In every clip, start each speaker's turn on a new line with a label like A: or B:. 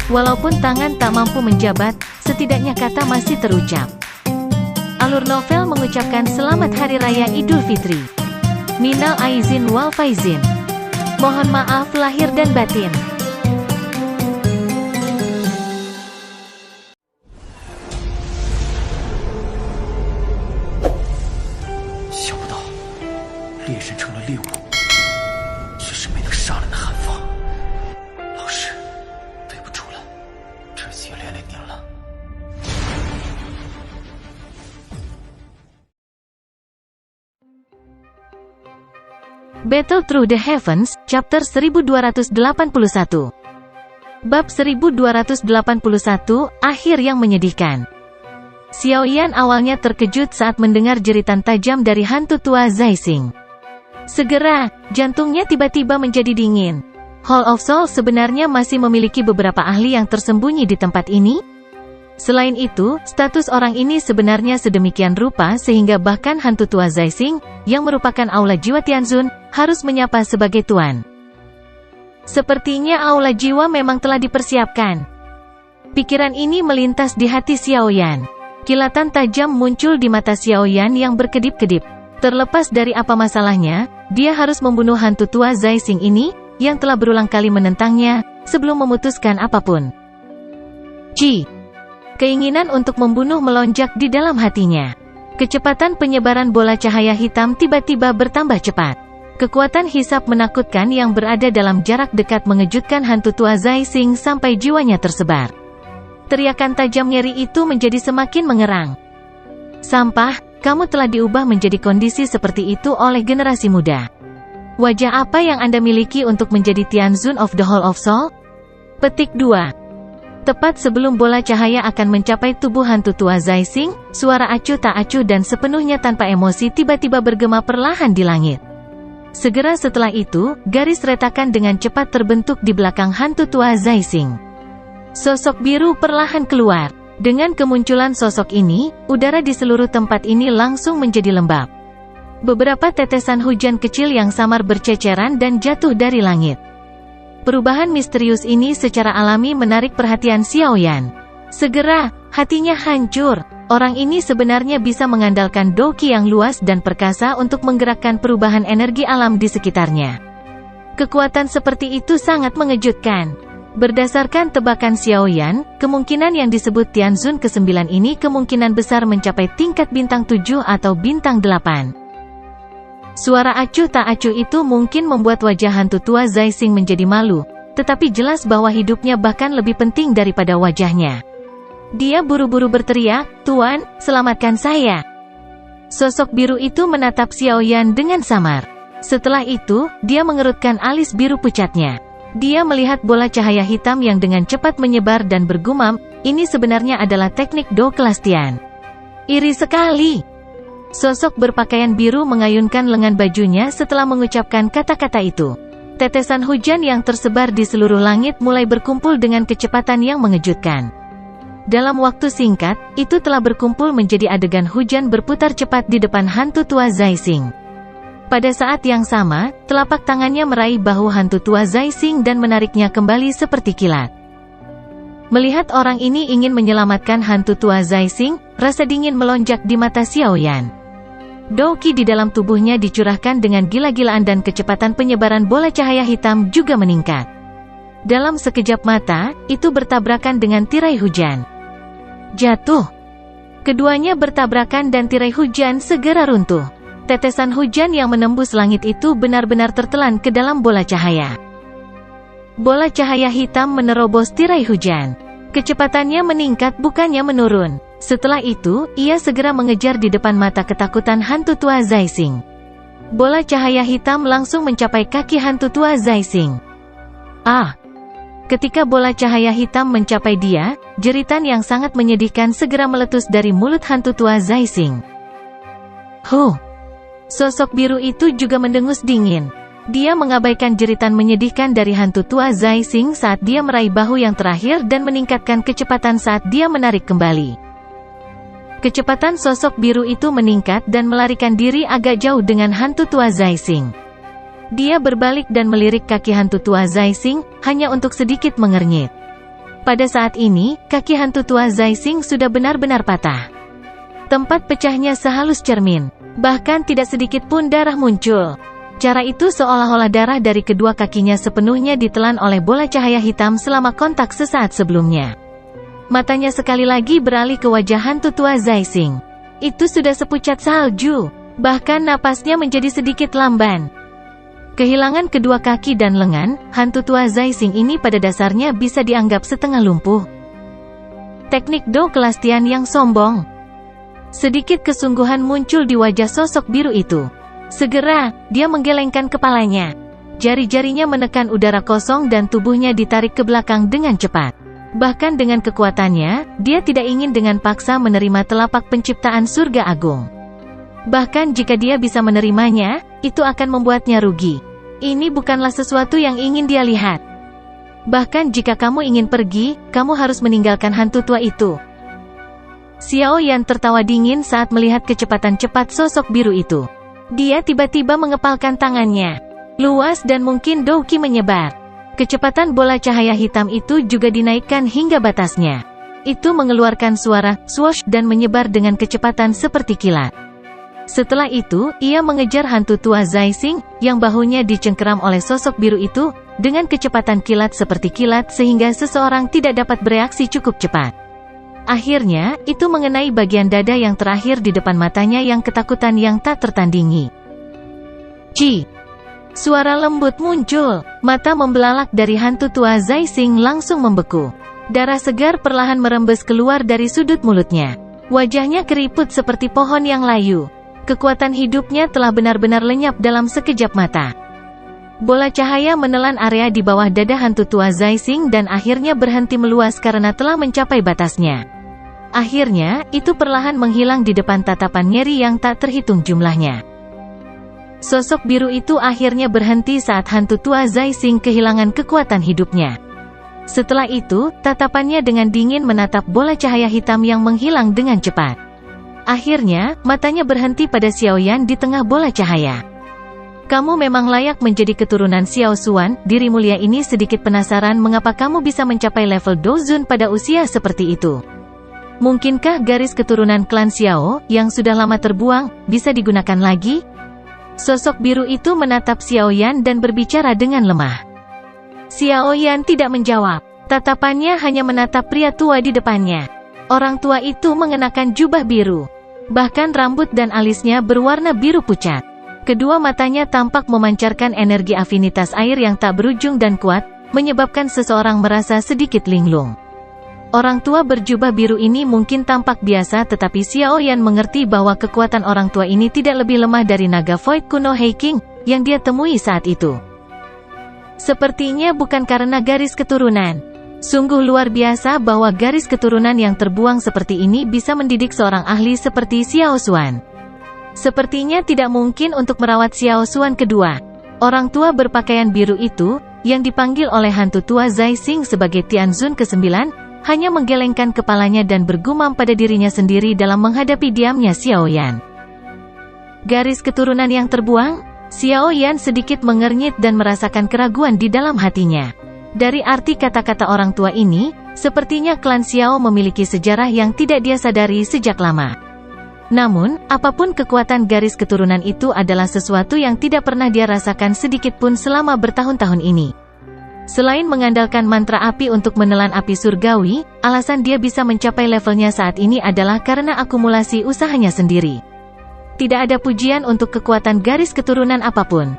A: Walaupun tangan tak mampu menjabat, setidaknya kata masih terucap. Alur novel mengucapkan selamat Hari Raya Idul Fitri. Minal aizin wal faizin. Mohon maaf lahir dan batin. Battle Through the Heavens, Chapter 1281. Bab 1281, Akhir yang Menyedihkan. Xiaoyan awalnya terkejut saat mendengar jeritan tajam dari hantu tua Zaixing. Segera, jantungnya tiba-tiba menjadi dingin. Hall of Soul sebenarnya masih memiliki beberapa ahli yang tersembunyi di tempat ini? Selain itu, status orang ini sebenarnya sedemikian rupa sehingga bahkan hantu tua Zaixing, yang merupakan aula jiwa Tianzun, harus menyapa sebagai tuan. Sepertinya aula jiwa memang telah dipersiapkan. Pikiran ini melintas di hati Xiaoyan. Kilatan tajam muncul di mata Xiaoyan yang berkedip-kedip. Terlepas dari apa masalahnya, dia harus membunuh hantu tua Zaixing ini, yang telah berulang kali menentangnya, sebelum memutuskan apapun. Keinginan untuk membunuh melonjak di dalam hatinya. Kecepatan penyebaran bola cahaya hitam tiba-tiba bertambah cepat. Kekuatan hisap menakutkan yang berada dalam jarak dekat mengejutkan hantu tua Zaixing sampai jiwanya tersebar. Teriakan tajam nyeri itu menjadi semakin mengerang. Sampah, kamu telah diubah menjadi kondisi seperti itu oleh generasi muda. Wajah apa yang Anda miliki untuk menjadi Tianzun of the Hall of Soul? Petik 2. Tepat sebelum bola cahaya akan mencapai tubuh hantu tua Zaixing, suara acuh tak acuh dan sepenuhnya tanpa emosi tiba-tiba bergema perlahan di langit. Segera setelah itu, garis retakan dengan cepat terbentuk di belakang hantu tua Zaixing. Sosok biru perlahan keluar. Dengan kemunculan sosok ini, udara di seluruh tempat ini langsung menjadi lembab. Beberapa tetesan hujan kecil yang samar berceceran dan jatuh dari langit. Perubahan misterius ini secara alami menarik perhatian Xiaoyan. Segera, hatinya hancur. Orang ini sebenarnya bisa mengandalkan doqi yang luas dan perkasa untuk menggerakkan perubahan energi alam di sekitarnya. Kekuatan seperti itu sangat mengejutkan. Berdasarkan tebakan Xiaoyan, kemungkinan yang disebut Tianzun ke-9 ini kemungkinan besar mencapai tingkat bintang 7 atau bintang 8. Suara acuh tak acuh itu mungkin membuat wajah hantu tua Zaixing menjadi malu, tetapi jelas bahwa hidupnya bahkan lebih penting daripada wajahnya. Dia buru-buru berteriak, "Tuan, selamatkan saya!" Sosok biru itu menatap Xiaoyan dengan samar. Setelah itu, dia mengerutkan alis biru pucatnya. Dia melihat bola cahaya hitam yang dengan cepat menyebar dan bergumam, ini sebenarnya adalah teknik Do kelas Tian. Iri sekali! Sosok berpakaian biru mengayunkan lengan bajunya setelah mengucapkan kata-kata itu. Tetesan hujan yang tersebar di seluruh langit mulai berkumpul dengan kecepatan yang mengejutkan. Dalam waktu singkat, itu telah berkumpul menjadi adegan hujan berputar cepat di depan hantu tua Zaixing. Pada saat yang sama, telapak tangannya meraih bahu hantu tua Zaixing dan menariknya kembali seperti kilat. Melihat orang ini ingin menyelamatkan hantu tua Zaixing, rasa dingin melonjak di mata Xiaoyan. Doqi di dalam tubuhnya dicurahkan dengan gila-gilaan dan kecepatan penyebaran bola cahaya hitam juga meningkat. Dalam sekejap mata, itu bertabrakan dengan tirai hujan. Jatuh. Keduanya bertabrakan dan tirai hujan segera runtuh. Tetesan hujan yang menembus langit itu benar-benar tertelan ke dalam bola cahaya. Bola cahaya hitam menerobos tirai hujan. Kecepatannya meningkat bukannya menurun. Setelah itu, ia segera mengejar di depan mata ketakutan hantu tua Zaixing. Bola cahaya hitam langsung mencapai kaki hantu tua Zaixing. Ketika bola cahaya hitam mencapai dia, jeritan yang sangat menyedihkan segera meletus dari mulut hantu tua Zaixing. Sosok biru itu juga mendengus dingin. Dia mengabaikan jeritan menyedihkan dari hantu tua Zaixing saat dia meraih bahu yang terakhir dan meningkatkan kecepatan saat dia menarik kembali. Kecepatan sosok biru itu meningkat dan melarikan diri agak jauh dengan hantu tua Zaixing. Dia berbalik dan melirik kaki hantu tua Zaixing, hanya untuk sedikit mengernyit. Pada saat ini, kaki hantu tua Zai Xing sudah benar-benar patah. Tempat pecahnya sehalus cermin. Bahkan tidak sedikit pun darah muncul. Cara itu seolah-olah darah dari kedua kakinya sepenuhnya ditelan oleh bola cahaya hitam selama kontak sesaat sebelumnya. Matanya sekali lagi beralih ke wajah hantu tua Zai Xing. Itu sudah sepucat salju. Bahkan napasnya menjadi sedikit lamban. Kehilangan kedua kaki dan lengan, hantu tua Zai Xing ini pada dasarnya bisa dianggap setengah lumpuh. Teknik Do kelas Tian yang sombong. Sedikit kesungguhan muncul di wajah sosok biru itu. Segera, dia menggelengkan kepalanya. Jari-jarinya menekan udara kosong dan tubuhnya ditarik ke belakang dengan cepat. Bahkan dengan kekuatannya, dia tidak ingin dengan paksa menerima telapak penciptaan surga agung. Bahkan jika dia bisa menerimanya, itu akan membuatnya rugi. Ini bukanlah sesuatu yang ingin dia lihat. Bahkan jika kamu ingin pergi, kamu harus meninggalkan hantu tua itu. Xiao Yan tertawa dingin saat melihat kecepatan cepat sosok biru itu. Dia tiba-tiba mengepalkan tangannya. Luas dan mungkin Douqi menyebar. Kecepatan bola cahaya hitam itu juga dinaikkan hingga batasnya. Itu mengeluarkan suara swoosh dan menyebar dengan kecepatan seperti kilat. Setelah itu, ia mengejar hantu tua Zai Xing, yang bahunya dicengkeram oleh sosok biru itu, dengan kecepatan kilat seperti kilat sehingga seseorang tidak dapat bereaksi cukup cepat. Akhirnya, itu mengenai bagian dada yang terakhir di depan matanya yang ketakutan yang tak tertandingi. Ci! Suara lembut muncul, mata membelalak dari hantu tua Zai Xing langsung membeku. Darah segar perlahan merembes keluar dari sudut mulutnya. Wajahnya keriput seperti pohon yang layu. Kekuatan hidupnya telah benar-benar lenyap dalam sekejap mata. Bola cahaya menelan area di bawah dada hantu tua Zai Xing dan akhirnya berhenti meluas karena telah mencapai batasnya. Akhirnya, itu perlahan menghilang di depan tatapan nyeri yang tak terhitung jumlahnya. Sosok biru itu akhirnya berhenti saat hantu tua Zai Xing kehilangan kekuatan hidupnya. Setelah itu, tatapannya dengan dingin menatap bola cahaya hitam yang menghilang dengan cepat. Akhirnya, matanya berhenti pada Xiao Yan di tengah bola cahaya. Kamu memang layak menjadi keturunan Xiao Xuan. Diri mulia ini sedikit penasaran mengapa kamu bisa mencapai level Dozun pada usia seperti itu. Mungkinkah garis keturunan klan Xiao, yang sudah lama terbuang, bisa digunakan lagi? Sosok biru itu menatap Xiao Yan dan berbicara dengan lemah. Xiao Yan tidak menjawab. Tatapannya hanya menatap pria tua di depannya. Orang tua itu mengenakan jubah biru. Bahkan rambut dan alisnya berwarna biru pucat. Kedua matanya tampak memancarkan energi afinitas air yang tak berujung dan kuat, menyebabkan seseorang merasa sedikit linglung. Orang tua berjubah biru ini mungkin tampak biasa tetapi Xiao Yan mengerti bahwa kekuatan orang tua ini tidak lebih lemah dari naga Void kuno Hei King, yang dia temui saat itu. Sepertinya bukan karena garis keturunan. Sungguh luar biasa bahwa garis keturunan yang terbuang seperti ini bisa mendidik seorang ahli seperti Xiao Xuan. Sepertinya tidak mungkin untuk merawat Xiao Xuan kedua. Orang tua berpakaian biru itu, yang dipanggil oleh hantu tua Zai Xing sebagai Tianzun ke-9, hanya menggelengkan kepalanya dan bergumam pada dirinya sendiri dalam menghadapi diamnya Xiao Yan. Garis keturunan yang terbuang? Xiao Yan sedikit mengernyit dan merasakan keraguan di dalam hatinya. Dari arti kata-kata orang tua ini, sepertinya klan Xiao memiliki sejarah yang tidak dia sadari sejak lama. Namun, apapun kekuatan garis keturunan itu adalah sesuatu yang tidak pernah dia rasakan sedikit pun selama bertahun-tahun ini. Selain mengandalkan mantra api untuk menelan api surgawi, alasan dia bisa mencapai levelnya saat ini adalah karena akumulasi usahanya sendiri. Tidak ada pujian untuk kekuatan garis keturunan apapun.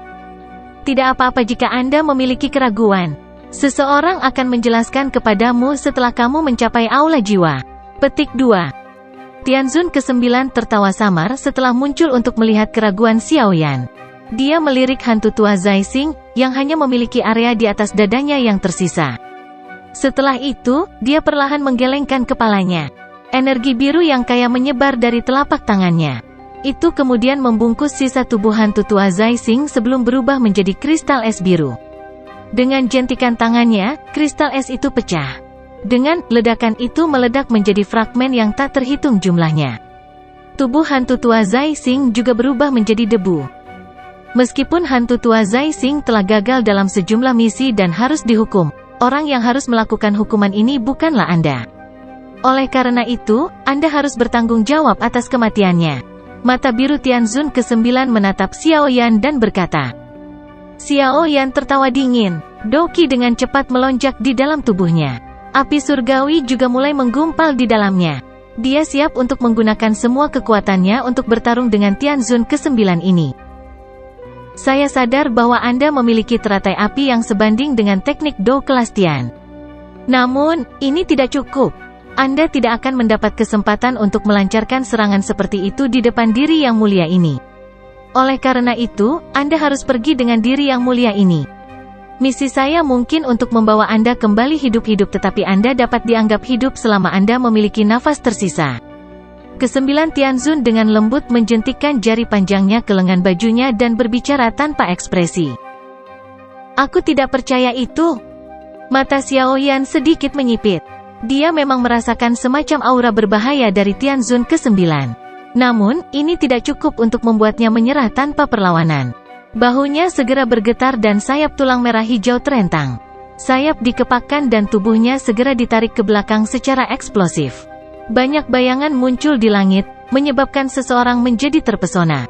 A: Tidak apa-apa jika Anda memiliki keraguan. Seseorang akan menjelaskan kepadamu setelah kamu mencapai aula jiwa. Petik 2. Tianzun ke-9 tertawa samar setelah muncul untuk melihat keraguan Xiao Yan. Dia melirik hantu tua Zai Xing, yang hanya memiliki area di atas dadanya yang tersisa. Setelah itu, dia perlahan menggelengkan kepalanya. Energi biru yang kaya menyebar dari telapak tangannya. Itu kemudian membungkus sisa tubuh hantu tua Zai Xing sebelum berubah menjadi kristal es biru. Dengan jentikan tangannya, kristal es itu pecah. Dengan ledakan itu meledak menjadi fragmen yang tak terhitung jumlahnya. Tubuh hantu tua Zai Xing juga berubah menjadi debu. Meskipun hantu tua Zai Xing telah gagal dalam sejumlah misi dan harus dihukum, orang yang harus melakukan hukuman ini bukanlah Anda. Oleh karena itu, Anda harus bertanggung jawab atas kematiannya. Mata biru Tianzun ke-9 menatap Xiao Yan dan berkata. Xiao Yan tertawa dingin. Doqi dengan cepat melonjak di dalam tubuhnya. Api surgawi juga mulai menggumpal di dalamnya. Dia siap untuk menggunakan semua kekuatannya untuk bertarung dengan Tianzun ke-9 ini. Saya sadar bahwa Anda memiliki teratai api yang sebanding dengan teknik Do kelas Tian. Namun, ini tidak cukup. Anda tidak akan mendapat kesempatan untuk melancarkan serangan seperti itu di depan diri yang mulia ini. Oleh karena itu, Anda harus pergi dengan diri yang mulia ini. Misi saya mungkin untuk membawa Anda kembali hidup-hidup, tetapi Anda dapat dianggap hidup selama Anda memiliki nafas tersisa. Ke-9 Tianzun dengan lembut menjentikkan jari panjangnya ke lengan bajunya dan berbicara tanpa ekspresi. Aku tidak percaya itu. Mata Xiao Yan sedikit menyipit. Dia memang merasakan semacam aura berbahaya dari Tianzun ke-9. Namun, ini tidak cukup untuk membuatnya menyerah tanpa perlawanan. Bahunya segera bergetar dan sayap tulang merah hijau terentang. Sayap dikepakkan dan tubuhnya segera ditarik ke belakang secara eksplosif. Banyak bayangan muncul di langit, menyebabkan seseorang menjadi terpesona.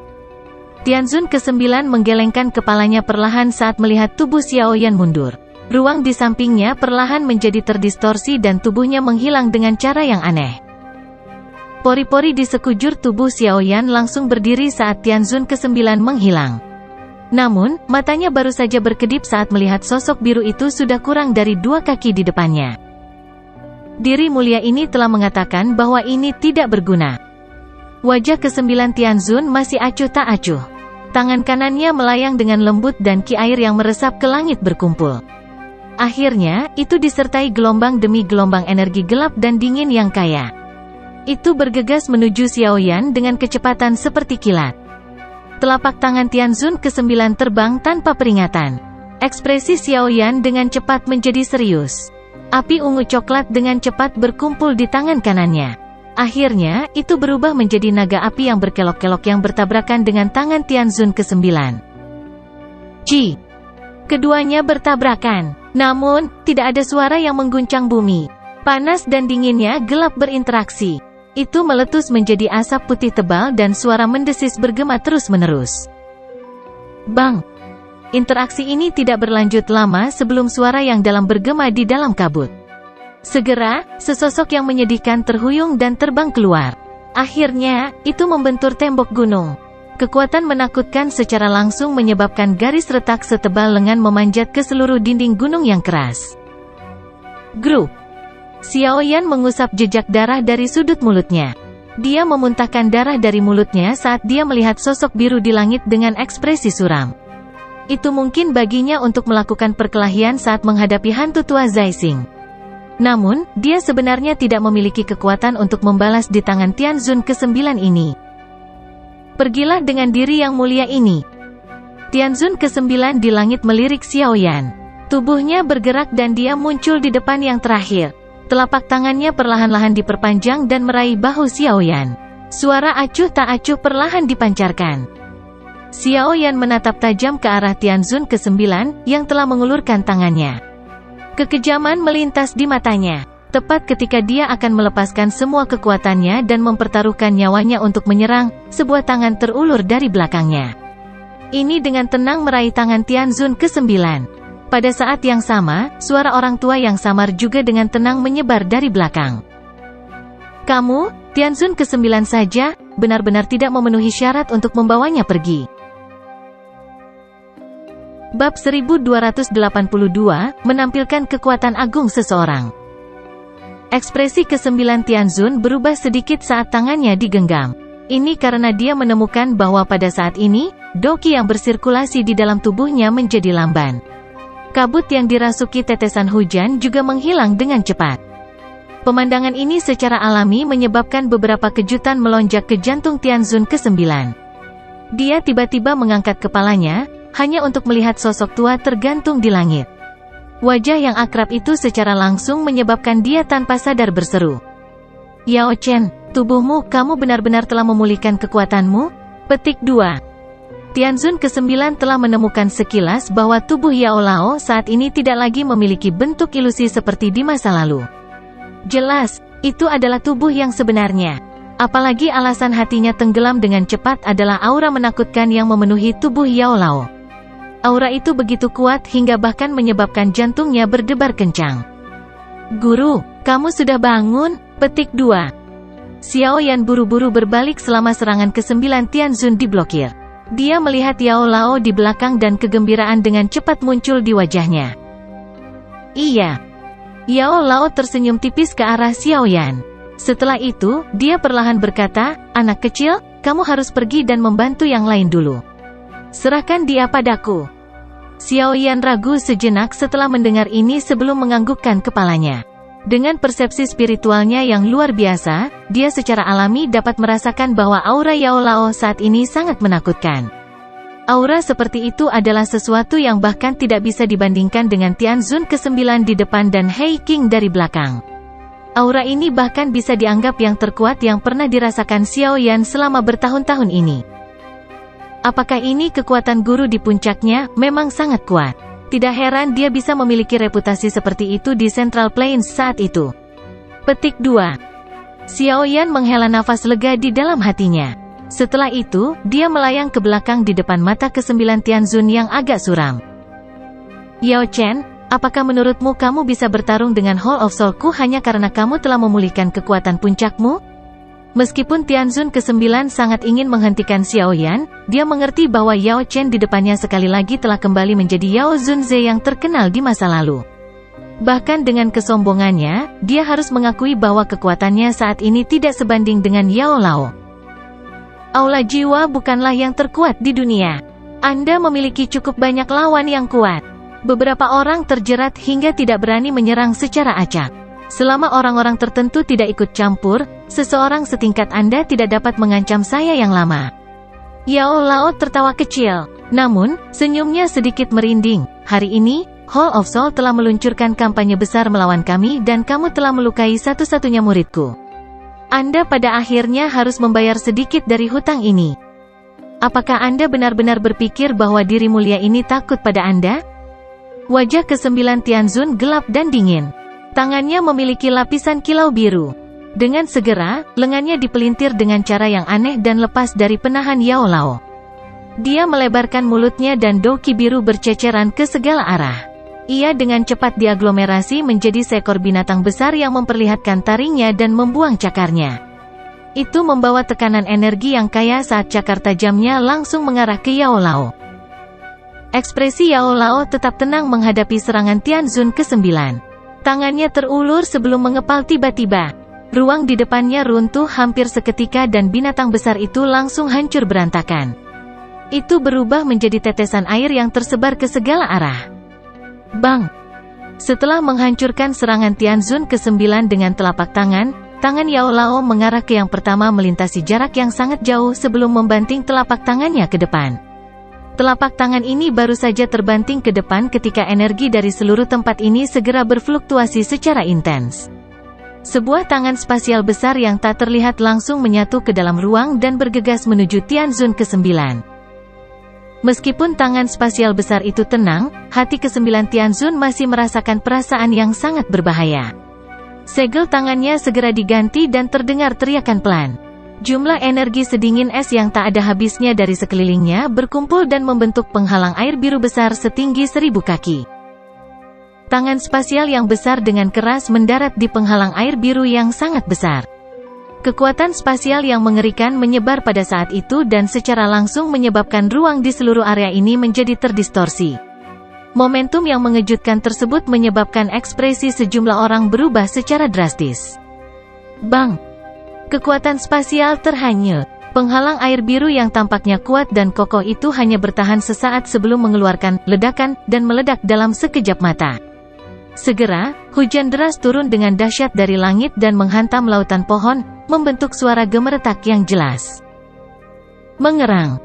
A: Tianzun ke-9 menggelengkan kepalanya perlahan saat melihat tubuh Xiao Yan mundur. Ruang di sampingnya perlahan menjadi terdistorsi dan tubuhnya menghilang dengan cara yang aneh. Pori-pori di sekujur tubuh Xiao Yan langsung berdiri saat Tianzun ke-9 menghilang. Namun, matanya baru saja berkedip saat melihat sosok biru itu sudah kurang dari 2 kaki di depannya. Diri mulia ini telah mengatakan bahwa ini tidak berguna. Wajah ke-9 Tianzun masih acuh tak acuh. Tangan kanannya melayang dengan lembut dan ki air yang meresap ke langit berkumpul. Akhirnya, itu disertai gelombang demi gelombang energi gelap dan dingin yang kaya. Itu bergegas menuju Xiao Yan dengan kecepatan seperti kilat. Telapak tangan Tianzun ke-9 terbang tanpa peringatan. Ekspresi Xiao Yan dengan cepat menjadi serius. Api ungu coklat dengan cepat berkumpul di tangan kanannya. Akhirnya, itu berubah menjadi naga api yang berkelok-kelok yang bertabrakan dengan tangan Tianzun ke-9. Ji! Keduanya bertabrakan. Namun, tidak ada suara yang mengguncang bumi. Panas dan dinginnya gelap berinteraksi. Itu meletus menjadi asap putih tebal dan suara mendesis bergema terus-menerus. Bang! Interaksi ini tidak berlanjut lama sebelum suara yang dalam bergema di dalam kabut. Segera, sesosok yang menyedihkan terhuyung dan terbang keluar. Akhirnya, itu membentur tembok gunung. Kekuatan menakutkan secara langsung menyebabkan garis retak setebal lengan memanjat ke seluruh dinding gunung yang keras. Grup. Xiao Yan mengusap jejak darah dari sudut mulutnya. Dia memuntahkan darah dari mulutnya saat dia melihat sosok biru di langit dengan ekspresi suram. Itu mungkin baginya untuk melakukan perkelahian saat menghadapi hantu tua Zaixing. Namun, dia sebenarnya tidak memiliki kekuatan untuk membalas di tangan Tianzun ke-9 ini. Pergilah dengan diri yang mulia ini. Tianzun ke-9 di langit melirik Xiao Yan. Tubuhnya bergerak dan dia muncul di depan yang terakhir. Telapak tangannya perlahan-lahan diperpanjang dan meraih bahu Xiao Yan. Suara acuh tak acuh perlahan dipancarkan. Xiao Yan menatap tajam ke arah Tianzun ke-9, yang telah mengulurkan tangannya. Kekejaman melintas di matanya. Tepat ketika dia akan melepaskan semua kekuatannya dan mempertaruhkan nyawanya untuk menyerang, sebuah tangan terulur dari belakangnya. Ini dengan tenang meraih tangan Tianzun ke-9. Pada saat yang sama, suara orang tua yang samar juga dengan tenang menyebar dari belakang. Kamu, Tianzun ke-9 saja, benar-benar tidak memenuhi syarat untuk membawanya pergi. Bab 1282, menampilkan kekuatan agung seseorang. Ekspresi ke-9 Tianzun berubah sedikit saat tangannya digenggam. Ini karena dia menemukan bahwa pada saat ini, doqi yang bersirkulasi di dalam tubuhnya menjadi lamban. Kabut yang dirasuki tetesan hujan juga menghilang dengan cepat. Pemandangan ini secara alami menyebabkan beberapa kejutan melonjak ke jantung Tianzun ke-9. Dia tiba-tiba mengangkat kepalanya, hanya untuk melihat sosok tua tergantung di langit. Wajah yang akrab itu secara langsung menyebabkan dia tanpa sadar berseru. Yao Chen, tubuhmu, kamu benar-benar telah memulihkan kekuatanmu? Petik 2. Tianzun ke-9 telah menemukan sekilas bahwa tubuh Yao Lao saat ini tidak lagi memiliki bentuk ilusi seperti di masa lalu. Jelas, itu adalah tubuh yang sebenarnya. Apalagi alasan hatinya tenggelam dengan cepat adalah aura menakutkan yang memenuhi tubuh Yao Lao. Aura itu begitu kuat hingga bahkan menyebabkan jantungnya berdebar kencang. "Guru, kamu sudah bangun?" Petik 2. Xiao Yan buru-buru berbalik selama serangan ke-9 Tianzun diblokir. Dia melihat Yao Lao di belakang dan kegembiraan dengan cepat muncul di wajahnya. "Iya." Yao Lao tersenyum tipis ke arah Xiao Yan. Setelah itu, dia perlahan berkata, "Anak kecil, kamu harus pergi dan membantu yang lain dulu. Serahkan dia padaku." Xiao Yan ragu sejenak setelah mendengar ini sebelum menganggukkan kepalanya. Dengan persepsi spiritualnya yang luar biasa, dia secara alami dapat merasakan bahwa aura Yao Lao saat ini sangat menakutkan. Aura seperti itu adalah sesuatu yang bahkan tidak bisa dibandingkan dengan Tianzun ke-9 di depan dan Hei King dari belakang. Aura ini bahkan bisa dianggap yang terkuat yang pernah dirasakan Xiao Yan selama bertahun-tahun ini. Apakah ini kekuatan guru di puncaknya? Memang sangat kuat. Tidak heran dia bisa memiliki reputasi seperti itu di Central Plains saat itu. Petik 2. Xiao Yan menghela nafas lega di dalam hatinya. Setelah itu, dia melayang ke belakang di depan mata ke-9 Tianzun yang agak suram. "Yao Chen, apakah menurutmu kamu bisa bertarung dengan Hall of Soul-ku hanya karena kamu telah memulihkan kekuatan puncakmu?" Meskipun Tianzun ke-9 sangat ingin menghentikan Xiao Yan, dia mengerti bahwa Yao Chen di depannya sekali lagi telah kembali menjadi Yao Zunze yang terkenal di masa lalu. Bahkan dengan kesombongannya, dia harus mengakui bahwa kekuatannya saat ini tidak sebanding dengan Yao Lao. Aula jiwa bukanlah yang terkuat di dunia. Anda memiliki cukup banyak lawan yang kuat. Beberapa orang terjerat hingga tidak berani menyerang secara acak. Selama orang-orang tertentu tidak ikut campur, seseorang setingkat Anda tidak dapat mengancam saya yang lama. Yao Lao tertawa kecil. Namun, senyumnya sedikit merinding. "Hari ini, Hall of Soul telah meluncurkan kampanye besar melawan kami dan kamu telah melukai satu-satunya muridku. Anda pada akhirnya harus membayar sedikit dari hutang ini. Apakah Anda benar-benar berpikir bahwa diri mulia ini takut pada Anda?" Wajah ke-9 Tianzun gelap dan dingin. Tangannya memiliki lapisan kilau biru. Dengan segera, lengannya dipelintir dengan cara yang aneh dan lepas dari penahan Yao Lao. Dia melebarkan mulutnya dan doki biru berceceran ke segala arah. Ia dengan cepat diaglomerasi menjadi seekor binatang besar yang memperlihatkan taringnya dan membuang cakarnya. Itu membawa tekanan energi yang kaya saat cakar tajamnya langsung mengarah ke Yao Lao. Ekspresi Yao Lao tetap tenang menghadapi serangan Tianzun ke-9. Tangannya terulur sebelum mengepal tiba-tiba. Ruang di depannya runtuh hampir seketika dan binatang besar itu langsung hancur berantakan. Itu berubah menjadi tetesan air yang tersebar ke segala arah. Bang! Setelah menghancurkan serangan Tianzun ke-9 dengan telapak tangan Yao Lao mengarah ke yang pertama melintasi jarak yang sangat jauh sebelum membanting telapak tangannya ke depan. Telapak tangan ini baru saja terbanting ke depan ketika energi dari seluruh tempat ini segera berfluktuasi secara intens. Sebuah tangan spasial besar yang tak terlihat langsung menyatu ke dalam ruang dan bergegas menuju Tianzun ke-9. Meskipun tangan spasial besar itu tenang, hati ke-9 Tianzun masih merasakan perasaan yang sangat berbahaya. Segel tangannya segera diganti dan terdengar teriakan pelan. Jumlah energi sedingin es yang tak ada habisnya dari sekelilingnya berkumpul dan membentuk penghalang air biru besar setinggi 1000 kaki. Tangan spasial yang besar dengan keras mendarat di penghalang air biru yang sangat besar. Kekuatan spasial yang mengerikan menyebar pada saat itu dan secara langsung menyebabkan ruang di seluruh area ini menjadi terdistorsi. Momentum yang mengejutkan tersebut menyebabkan ekspresi sejumlah orang berubah secara drastis. Bang! Kekuatan spasial terhanyut. Penghalang air biru yang tampaknya kuat dan kokoh itu hanya bertahan sesaat sebelum mengeluarkan ledakan dan meledak dalam sekejap mata. Segera, hujan deras turun dengan dahsyat dari langit dan menghantam lautan pohon, membentuk suara gemeretak yang jelas. Mengerang.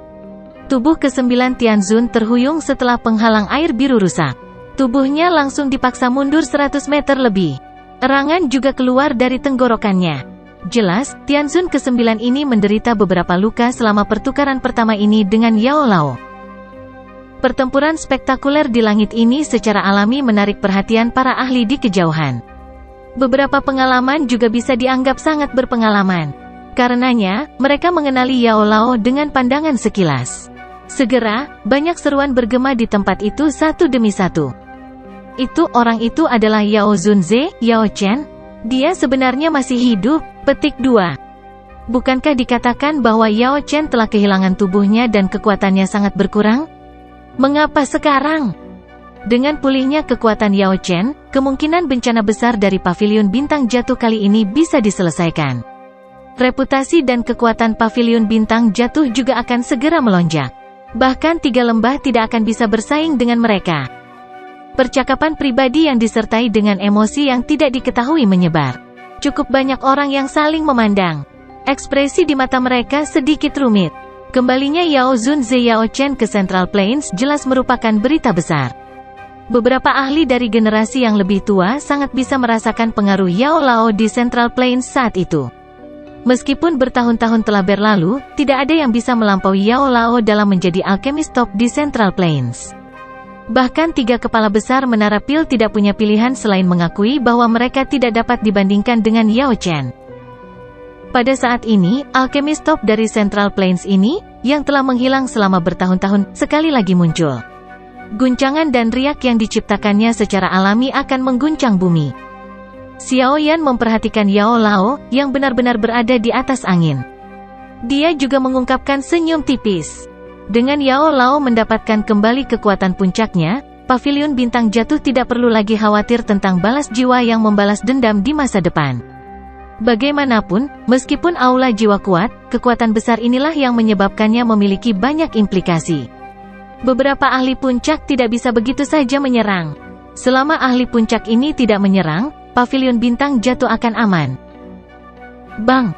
A: Tubuh ke-9 Tianzun terhuyung setelah penghalang air biru rusak. Tubuhnya langsung dipaksa mundur 100 meter lebih. Erangan juga keluar dari tenggorokannya. Jelas, Tianzun ke-9 ini menderita beberapa luka selama pertukaran pertama ini dengan Yao Lao. Pertempuran spektakuler di langit ini secara alami menarik perhatian para ahli di kejauhan. Beberapa pengalaman juga bisa dianggap sangat berpengalaman. Karenanya, mereka mengenali Yao Lao dengan pandangan sekilas. Segera, banyak seruan bergema di tempat itu satu demi satu. Orang itu adalah Yao Zunze, Yao Chen. Dia sebenarnya masih hidup, petik 2. Bukankah dikatakan bahwa Yao Chen telah kehilangan tubuhnya dan kekuatannya sangat berkurang? Mengapa sekarang? Dengan pulihnya kekuatan Yao Chen, kemungkinan bencana besar dari pavilion bintang jatuh kali ini bisa diselesaikan. Reputasi dan kekuatan pavilion bintang jatuh juga akan segera melonjak. Bahkan 3 lembah tidak akan bisa bersaing dengan mereka. Percakapan pribadi yang disertai dengan emosi yang tidak diketahui menyebar. Cukup banyak orang yang saling memandang. Ekspresi di mata mereka sedikit rumit. Kembalinya Yao Zunze Yao Chen ke Central Plains jelas merupakan berita besar. Beberapa ahli dari generasi yang lebih tua sangat bisa merasakan pengaruh Yao Lao di Central Plains saat itu. Meskipun bertahun-tahun telah berlalu, tidak ada yang bisa melampaui Yao Lao dalam menjadi alkemis top di Central Plains. Bahkan 3 kepala besar Menara Pil tidak punya pilihan selain mengakui bahwa mereka tidak dapat dibandingkan dengan Yao Chen. Pada saat ini, alkemis top dari Central Plains ini, yang telah menghilang selama bertahun-tahun, sekali lagi muncul. Guncangan dan riak yang diciptakannya secara alami akan mengguncang bumi. Xiao Yan memperhatikan Yao Lao, yang benar-benar berada di atas angin. Dia juga mengungkapkan senyum tipis. Dengan Yao Lao mendapatkan kembali kekuatan puncaknya, pavilion bintang jatuh tidak perlu lagi khawatir tentang balas jiwa yang membalas dendam di masa depan. Bagaimanapun, meskipun aula jiwa kuat, kekuatan besar inilah yang menyebabkannya memiliki banyak implikasi. Beberapa ahli puncak tidak bisa begitu saja menyerang. Selama ahli puncak ini tidak menyerang, pavilion bintang jatuh akan aman. Bang!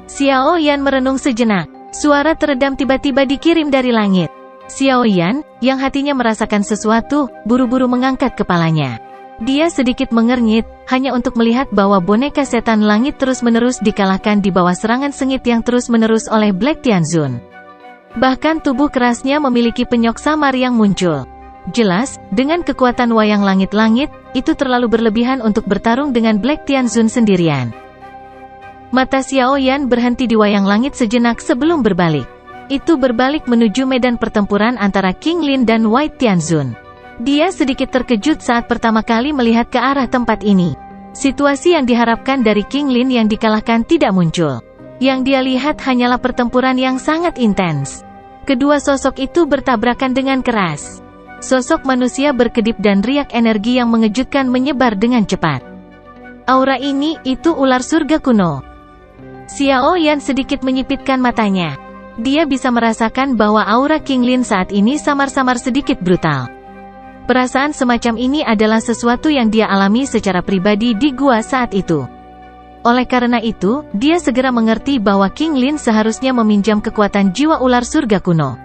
A: Xiao Yan merenung sejenak. Suara teredam tiba-tiba dikirim dari langit. Xiao Yan, yang hatinya merasakan sesuatu, buru-buru mengangkat kepalanya. Dia sedikit mengernyit, hanya untuk melihat bahwa boneka setan langit terus-menerus dikalahkan di bawah serangan sengit yang terus-menerus oleh Black Tianzun. Bahkan tubuh kerasnya memiliki penyok samar yang muncul. Jelas, dengan kekuatan wayang langit-langit, itu terlalu berlebihan untuk bertarung dengan Black Tianzun sendirian. Mata Xiao Yan berhenti di wayang langit sejenak sebelum berbalik. Itu berbalik menuju medan pertempuran antara King Lin dan White Tianzun. Dia sedikit terkejut saat pertama kali melihat ke arah tempat ini. Situasi yang diharapkan dari King Lin yang dikalahkan tidak muncul. Yang dia lihat hanyalah pertempuran yang sangat intens. Kedua sosok itu bertabrakan dengan keras. Sosok manusia berkedip dan riak energi yang mengejutkan menyebar dengan cepat. Aura ini, itu ular surga kuno. Xiao Yan sedikit menyipitkan matanya. Dia bisa merasakan bahwa aura King Lin saat ini samar-samar sedikit brutal. Perasaan semacam ini adalah sesuatu yang dia alami secara pribadi di gua saat itu. Oleh karena itu, dia segera mengerti bahwa King Lin seharusnya meminjam kekuatan jiwa ular surga kuno.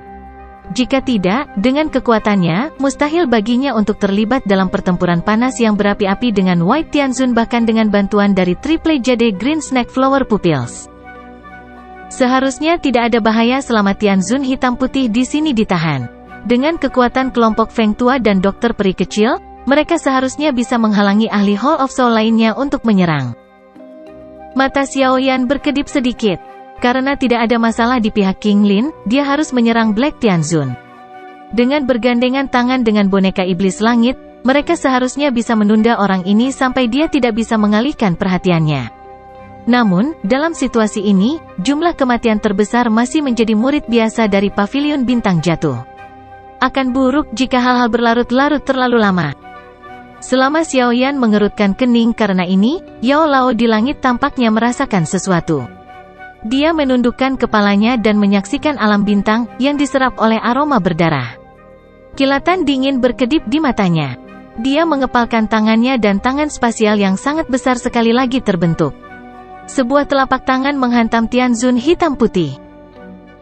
A: Jika tidak, dengan kekuatannya, mustahil baginya untuk terlibat dalam pertempuran panas yang berapi-api dengan White Tianzun bahkan dengan bantuan dari Triple Jade Green Snake Flower Pupils. Seharusnya tidak ada bahaya selama Tianzun hitam putih di sini ditahan. Dengan kekuatan kelompok Feng Tua dan Dokter Peri Kecil, mereka seharusnya bisa menghalangi ahli Hall of Soul lainnya untuk menyerang. Mata Xiao Yan berkedip sedikit. Karena tidak ada masalah di pihak King Lin, dia harus menyerang Black Tianzun. Dengan bergandengan tangan dengan boneka iblis langit, mereka seharusnya bisa menunda orang ini sampai dia tidak bisa mengalihkan perhatiannya. Namun, dalam situasi ini, jumlah kematian terbesar masih menjadi murid biasa dari pavilion bintang jatuh. Akan buruk jika hal-hal berlarut-larut terlalu lama. Selama Xiao Yan mengerutkan kening karena ini, Yao Lao di langit tampaknya merasakan sesuatu. Dia menundukkan kepalanya dan menyaksikan alam bintang yang diserap oleh aroma berdarah. Kilatan dingin berkedip di matanya. Dia mengepalkan tangannya dan tangan spasial yang sangat besar sekali lagi terbentuk. Sebuah telapak tangan menghantam Tianzun hitam putih.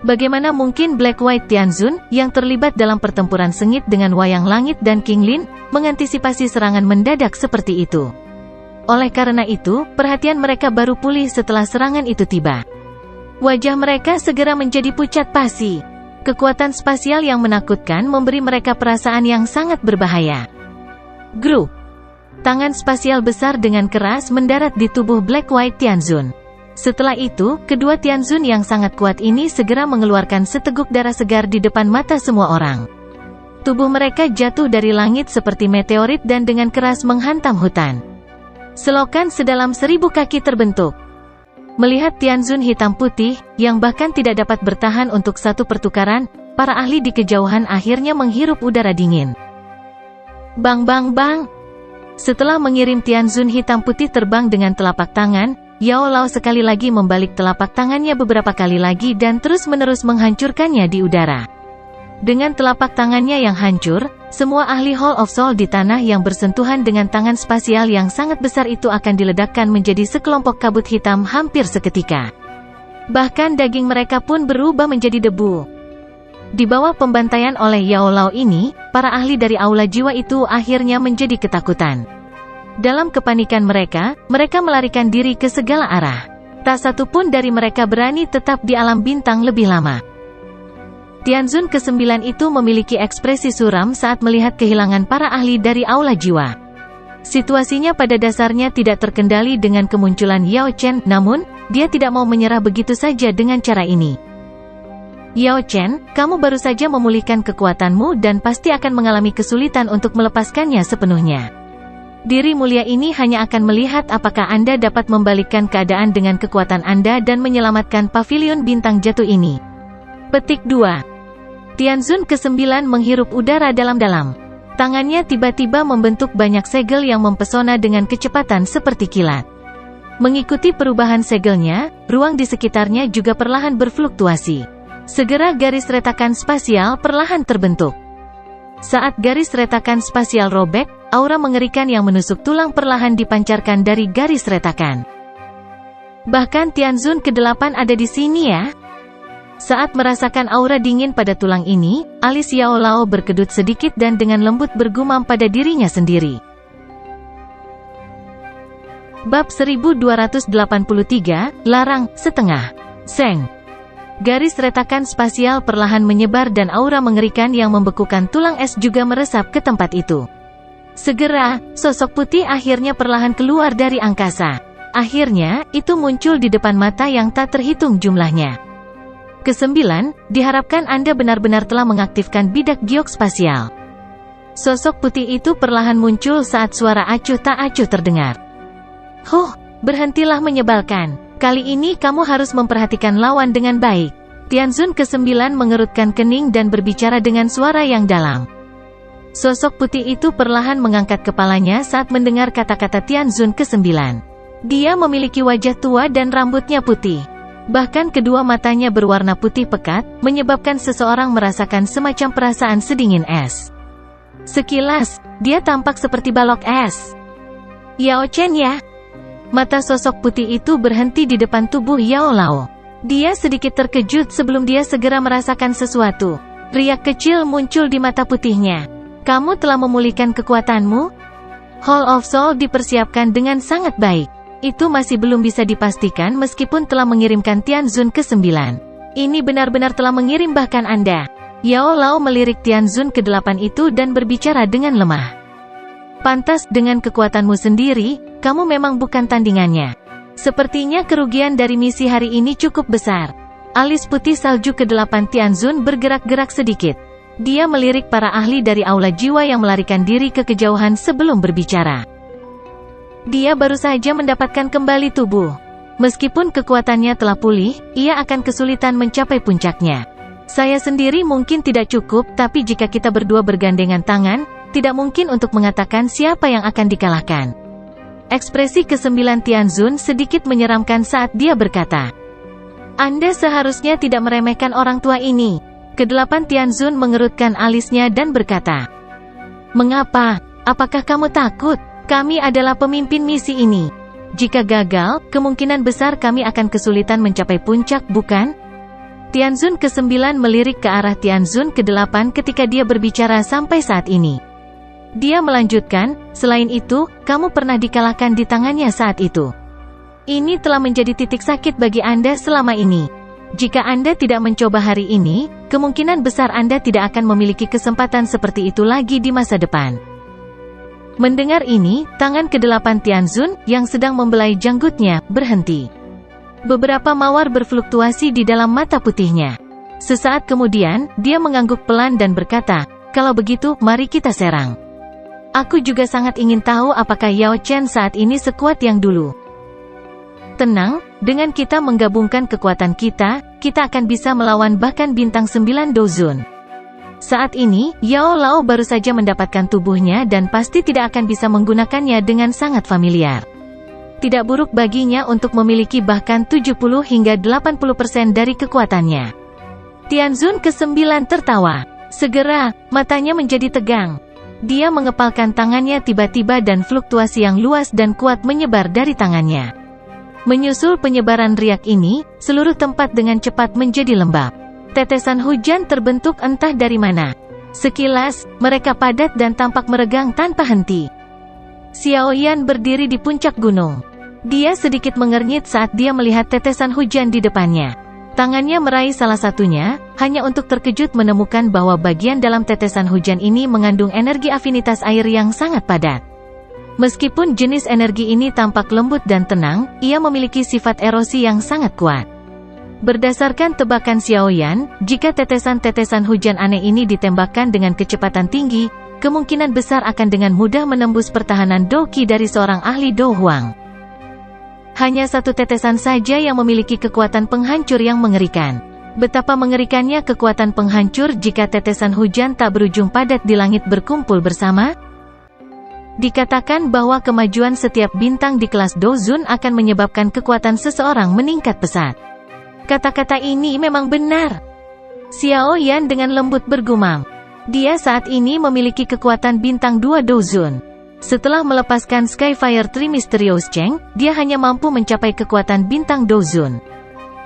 A: Bagaimana mungkin Black White Tianzun, yang terlibat dalam pertempuran sengit dengan Wayang Langit dan King Lin, mengantisipasi serangan mendadak seperti itu? Oleh karena itu, perhatian mereka baru pulih setelah serangan itu tiba. Wajah mereka segera menjadi pucat pasi. Kekuatan spasial yang menakutkan memberi mereka perasaan yang sangat berbahaya. Grup. Tangan spasial besar dengan keras mendarat di tubuh Black White Tianzun. Setelah itu, kedua Tianzun yang sangat kuat ini segera mengeluarkan seteguk darah segar di depan mata semua orang. Tubuh mereka jatuh dari langit seperti meteorit dan dengan keras menghantam hutan. Selokan sedalam 1000 kaki terbentuk. Melihat Tianzun hitam putih, yang bahkan tidak dapat bertahan untuk satu pertukaran, para ahli di kejauhan akhirnya menghirup udara dingin. Bang bang bang. Setelah mengirim Tianzun hitam putih terbang dengan telapak tangan, Yao Lao sekali lagi membalik telapak tangannya beberapa kali lagi dan terus-menerus menghancurkannya di udara. Dengan telapak tangannya yang hancur, semua ahli Hall of Soul di tanah yang bersentuhan dengan tangan spasial yang sangat besar itu akan diledakkan menjadi sekelompok kabut hitam hampir seketika. Bahkan daging mereka pun berubah menjadi debu. Di bawah pembantaian oleh Yao Lao ini, para ahli dari Aula Jiwa itu akhirnya menjadi ketakutan. Dalam kepanikan mereka melarikan diri ke segala arah. Tak satu pun dari mereka berani tetap di alam bintang lebih lama. Tianzun ke-9 itu memiliki ekspresi suram saat melihat kehilangan para ahli dari Aula Jiwa. Situasinya pada dasarnya tidak terkendali dengan kemunculan Yao Chen, namun, dia tidak mau menyerah begitu saja dengan cara ini. Yao Chen, kamu baru saja memulihkan kekuatanmu dan pasti akan mengalami kesulitan untuk melepaskannya sepenuhnya. Diri mulia ini hanya akan melihat apakah Anda dapat membalikkan keadaan dengan kekuatan Anda dan menyelamatkan pavilion bintang jatuh ini. Petik 2. Tianzun ke-9 menghirup udara dalam-dalam. Tangannya tiba-tiba membentuk banyak segel yang mempesona dengan kecepatan seperti kilat. Mengikuti perubahan segelnya, ruang di sekitarnya juga perlahan berfluktuasi. Segera garis retakan spasial perlahan terbentuk. Saat garis retakan spasial robek, aura mengerikan yang menusuk tulang perlahan dipancarkan dari garis retakan. Bahkan Tianzun ke-8 ada di sini ya. Saat merasakan aura dingin pada tulang ini, alis Yao Lao berkedut sedikit dan dengan lembut bergumam pada dirinya sendiri. Bab 1283, Larang, Setengah. Seng. Garis retakan spasial perlahan menyebar dan aura mengerikan yang membekukan tulang es juga meresap ke tempat itu. Segera, sosok putih akhirnya perlahan keluar dari angkasa. Akhirnya, itu muncul di depan mata yang tak terhitung jumlahnya. Ke-9, diharapkan Anda benar-benar telah mengaktifkan bidak giok spasial. Sosok putih itu perlahan muncul saat suara acuh tak acuh terdengar. Berhentilah menyebalkan. Kali ini kamu harus memperhatikan lawan dengan baik. Tianzun ke-9 mengerutkan kening dan berbicara dengan suara yang dalam. Sosok putih itu perlahan mengangkat kepalanya saat mendengar kata-kata Tianzun ke-9. Dia memiliki wajah tua dan rambutnya putih. Bahkan kedua matanya berwarna putih pekat, menyebabkan seseorang merasakan semacam perasaan sedingin es. Sekilas, dia tampak seperti balok es. Yao Chen ya? Mata sosok putih itu berhenti di depan tubuh Yao Lao. Dia sedikit terkejut sebelum dia segera merasakan sesuatu. Riak kecil muncul di mata putihnya. Kamu telah memulihkan kekuatanmu? Hall of Soul dipersiapkan dengan sangat baik. Itu masih belum bisa dipastikan meskipun telah mengirimkan Tianzun ke-9. Ini benar-benar telah mengirim bahkan Anda. Yao Lao melirik Tianzun ke-8 itu dan berbicara dengan lemah. Pantas dengan kekuatanmu sendiri, kamu memang bukan tandingannya. Sepertinya kerugian dari misi hari ini cukup besar. Alis putih salju ke-8 Tianzun bergerak-gerak sedikit. Dia melirik para ahli dari Aula Jiwa yang melarikan diri ke kejauhan sebelum berbicara. Dia baru saja mendapatkan kembali tubuh. Meskipun kekuatannya telah pulih, ia akan kesulitan mencapai puncaknya. Saya sendiri mungkin tidak cukup, tapi jika kita berdua bergandengan tangan, tidak mungkin untuk mengatakan siapa yang akan dikalahkan. Ekspresi ke-9 Tianzun sedikit menyeramkan saat dia berkata, Anda seharusnya tidak meremehkan orang tua ini. Ke-8 Tianzun mengerutkan alisnya dan berkata, Mengapa? Apakah kamu takut? Kami adalah pemimpin misi ini. Jika gagal, kemungkinan besar kami akan kesulitan mencapai puncak, bukan? Tianzun ke-9 melirik ke arah Tianzun ke-8 ketika dia berbicara sampai saat ini. Dia melanjutkan, selain itu, kamu pernah dikalahkan di tangannya saat itu. Ini telah menjadi titik sakit bagi Anda selama ini. Jika Anda tidak mencoba hari ini, kemungkinan besar Anda tidak akan memiliki kesempatan seperti itu lagi di masa depan. Mendengar ini, tangan ke-8 Tianzun, yang sedang membelai janggutnya, berhenti. Beberapa mawar berfluktuasi di dalam mata putihnya. Sesaat kemudian, dia mengangguk pelan dan berkata, kalau begitu, mari kita serang. Aku juga sangat ingin tahu apakah Yao Chen saat ini sekuat yang dulu. Tenang, dengan kita menggabungkan kekuatan kita akan bisa melawan bahkan bintang 9 Dozun. Saat ini, Yao Lao baru saja mendapatkan tubuhnya dan pasti tidak akan bisa menggunakannya dengan sangat familiar. Tidak buruk baginya untuk memiliki bahkan 70 hingga 80% dari kekuatannya. Tianzun ke-9 tertawa. Segera, matanya menjadi tegang. Dia mengepalkan tangannya tiba-tiba dan fluktuasi yang luas dan kuat menyebar dari tangannya. Menyusul penyebaran riak ini, seluruh tempat dengan cepat menjadi lembab. Tetesan hujan terbentuk entah dari mana. Sekilas, mereka padat dan tampak meregang tanpa henti. Xiao Yan berdiri di puncak gunung. Dia sedikit mengernyit saat dia melihat tetesan hujan di depannya. Tangannya meraih salah satunya, hanya untuk terkejut menemukan bahwa bagian dalam tetesan hujan ini mengandung energi afinitas air yang sangat padat. Meskipun jenis energi ini tampak lembut dan tenang, ia memiliki sifat erosi yang sangat kuat. Berdasarkan tebakan Xiao Yan, jika tetesan-tetesan hujan aneh ini ditembakkan dengan kecepatan tinggi, kemungkinan besar akan dengan mudah menembus pertahanan Do Qi dari seorang ahli Do Huang. Hanya satu tetesan saja yang memiliki kekuatan penghancur yang mengerikan. Betapa mengerikannya kekuatan penghancur jika tetesan hujan tak berujung padat di langit berkumpul bersama? Dikatakan bahwa kemajuan setiap bintang di kelas Dozun akan menyebabkan kekuatan seseorang meningkat pesat. Kata-kata ini memang benar. Xiao Yan dengan lembut bergumam. Dia saat ini memiliki kekuatan bintang 2 Dozun. Setelah melepaskan Skyfire 3 Mysterious Cheng, dia hanya mampu mencapai kekuatan bintang Dozun.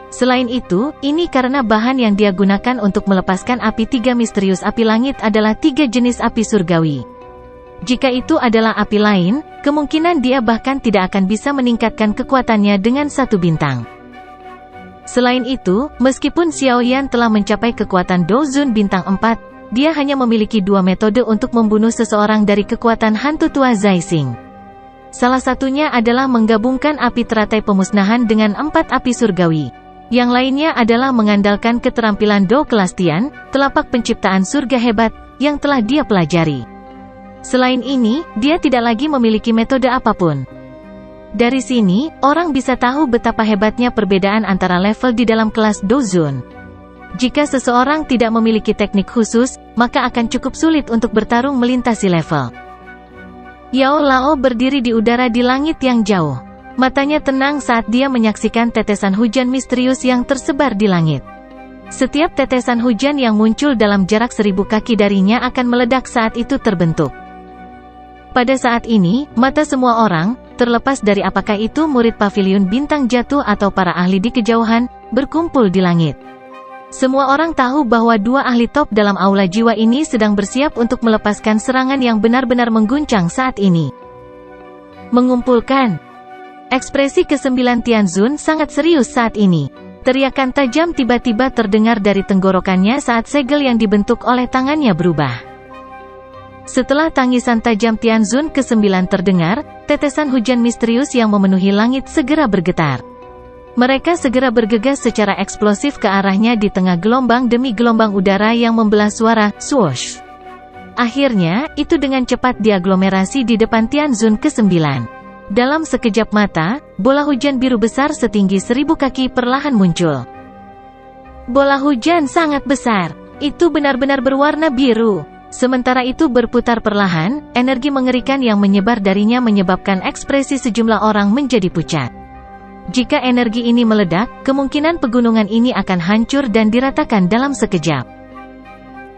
A: Selain itu, ini karena bahan yang dia gunakan untuk melepaskan api 3 misterius api langit adalah 3 jenis api surgawi. Jika itu adalah api lain, kemungkinan dia bahkan tidak akan bisa meningkatkan kekuatannya dengan satu bintang. Selain itu, meskipun Xiao Yan telah mencapai kekuatan Dozun bintang 4, dia hanya memiliki 2 metode untuk membunuh seseorang dari kekuatan hantu tua Zaixing. Salah satunya adalah menggabungkan api teratai pemusnahan dengan 4 api surgawi. Yang lainnya adalah mengandalkan keterampilan Do kelas Tian, telapak penciptaan surga hebat, yang telah dia pelajari. Selain ini, dia tidak lagi memiliki metode apapun. Dari sini, orang bisa tahu betapa hebatnya perbedaan antara level di dalam kelas Dozun. Jika seseorang tidak memiliki teknik khusus, maka akan cukup sulit untuk bertarung melintasi level. Yao Lao berdiri di udara di langit yang jauh. Matanya tenang saat dia menyaksikan tetesan hujan misterius yang tersebar di langit. Setiap tetesan hujan yang muncul dalam jarak 1000 kaki darinya akan meledak saat itu terbentuk. Pada saat ini, mata semua orang, terlepas dari apakah itu murid pavilion bintang jatuh atau para ahli di kejauhan, berkumpul di langit. Semua orang tahu bahwa 2 ahli top dalam aula jiwa ini sedang bersiap untuk melepaskan serangan yang benar-benar mengguncang saat ini. Mengumpulkan. Ekspresi ke-9 Tianzun sangat serius saat ini. Teriakan tajam tiba-tiba terdengar dari tenggorokannya saat segel yang dibentuk oleh tangannya berubah. Setelah tangisan tajam Tianzun ke-9 terdengar, tetesan hujan misterius yang memenuhi langit segera bergetar. Mereka segera bergegas secara eksplosif ke arahnya di tengah gelombang demi gelombang udara yang membelah suara swoosh. Akhirnya, itu dengan cepat diaglomerasi di depan Tianzun ke-9. Dalam sekejap mata, bola hujan biru besar setinggi 1000 kaki perlahan muncul. Bola hujan sangat besar. Itu benar-benar berwarna biru. Sementara itu berputar perlahan, energi mengerikan yang menyebar darinya menyebabkan ekspresi sejumlah orang menjadi pucat. Jika energi ini meledak, kemungkinan pegunungan ini akan hancur dan diratakan dalam sekejap.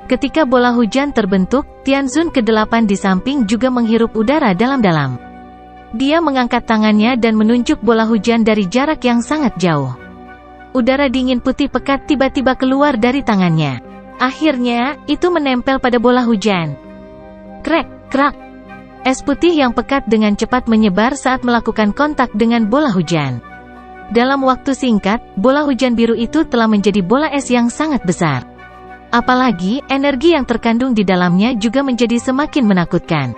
A: Ketika bola hujan terbentuk, Tianzun ke-8 di samping juga menghirup udara dalam-dalam. Dia mengangkat tangannya dan menunjuk bola hujan dari jarak yang sangat jauh. Udara dingin putih pekat tiba-tiba keluar dari tangannya. Akhirnya, itu menempel pada bola hujan. Krek, krak. Es putih yang pekat dengan cepat menyebar saat melakukan kontak dengan bola hujan. Dalam waktu singkat, bola hujan biru itu telah menjadi bola es yang sangat besar. Apalagi, energi yang terkandung di dalamnya juga menjadi semakin menakutkan.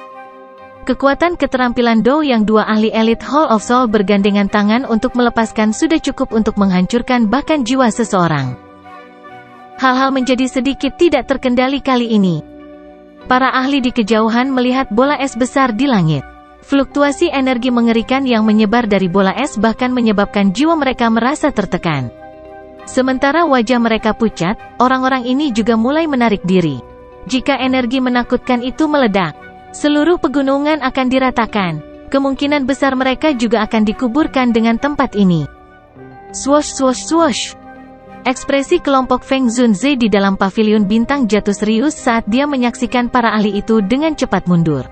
A: Kekuatan keterampilan Dou yang dua ahli elit Hall of Soul bergandengan tangan untuk melepaskan sudah cukup untuk menghancurkan bahkan jiwa seseorang. Hal-hal menjadi sedikit tidak terkendali kali ini. Para ahli di kejauhan melihat bola es besar di langit. Fluktuasi energi mengerikan yang menyebar dari bola es bahkan menyebabkan jiwa mereka merasa tertekan. Sementara wajah mereka pucat, orang-orang ini juga mulai menarik diri. Jika energi menakutkan itu meledak, seluruh pegunungan akan diratakan. Kemungkinan besar mereka juga akan dikuburkan dengan tempat ini. Swoosh swoosh swoosh. Ekspresi kelompok Feng Zunze di dalam pavilion bintang jatuh serius saat dia menyaksikan para ahli itu dengan cepat mundur.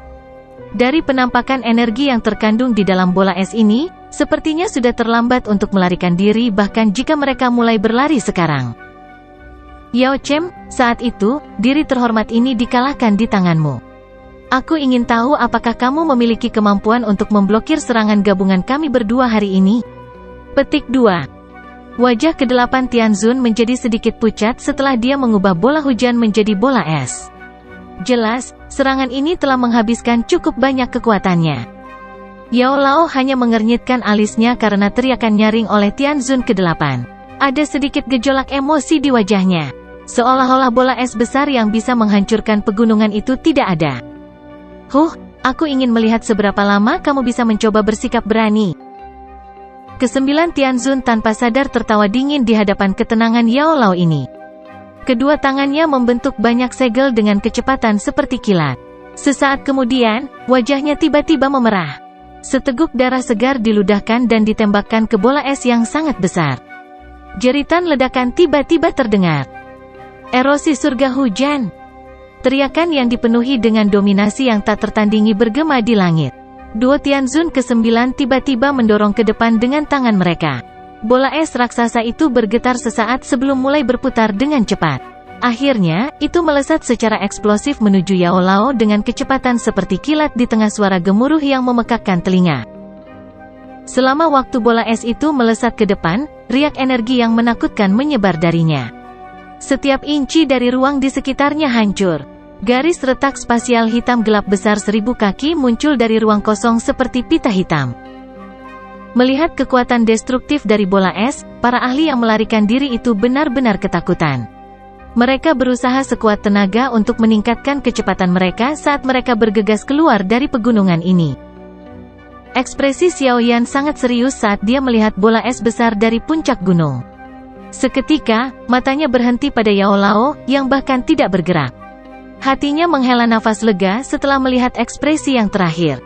A: Dari penampakan energi yang terkandung di dalam bola es ini, sepertinya sudah terlambat untuk melarikan diri bahkan jika mereka mulai berlari sekarang. Yao Chem, saat itu, diri terhormat ini dikalahkan di tanganmu. Aku ingin tahu apakah kamu memiliki kemampuan untuk memblokir serangan gabungan kami berdua hari ini? Petik 2. Wajah ke-8 Tianzun menjadi sedikit pucat setelah dia mengubah bola hujan menjadi bola es. Jelas, serangan ini telah menghabiskan cukup banyak kekuatannya. Yao Lao hanya mengernyitkan alisnya karena teriakan nyaring oleh Tianzun ke-8. Ada sedikit gejolak emosi di wajahnya. Seolah-olah bola es besar yang bisa menghancurkan pegunungan itu tidak ada. Aku ingin melihat seberapa lama kamu bisa mencoba bersikap berani. Ke-9 Tianzun tanpa sadar tertawa dingin di hadapan ketenangan Yao Lao ini. Kedua tangannya membentuk banyak segel dengan kecepatan seperti kilat. Sesaat kemudian, wajahnya tiba-tiba memerah. Seteguk darah segar diludahkan dan ditembakkan ke bola es yang sangat besar. Jeritan ledakan tiba-tiba terdengar. Erosi surga hujan. Teriakan yang dipenuhi dengan dominasi yang tak tertandingi bergema di langit. Duo Tianzun ke-9 tiba-tiba mendorong ke depan dengan tangan mereka. Bola es raksasa itu bergetar sesaat sebelum mulai berputar dengan cepat. Akhirnya, itu melesat secara eksplosif menuju Yao Lao dengan kecepatan seperti kilat di tengah suara gemuruh yang memekakkan telinga. Selama waktu bola es itu melesat ke depan, riak energi yang menakutkan menyebar darinya. Setiap inci dari ruang di sekitarnya hancur. Garis retak spasial hitam gelap besar 1000 kaki muncul dari ruang kosong seperti pita hitam. Melihat kekuatan destruktif dari bola es, para ahli yang melarikan diri itu benar-benar ketakutan. Mereka berusaha sekuat tenaga untuk meningkatkan kecepatan mereka saat mereka bergegas keluar dari pegunungan ini. Ekspresi Xiao Yan sangat serius saat dia melihat bola es besar dari puncak gunung. Seketika, matanya berhenti pada Yao Lao, yang bahkan tidak bergerak. Hatinya menghela nafas lega setelah melihat ekspresi yang terakhir.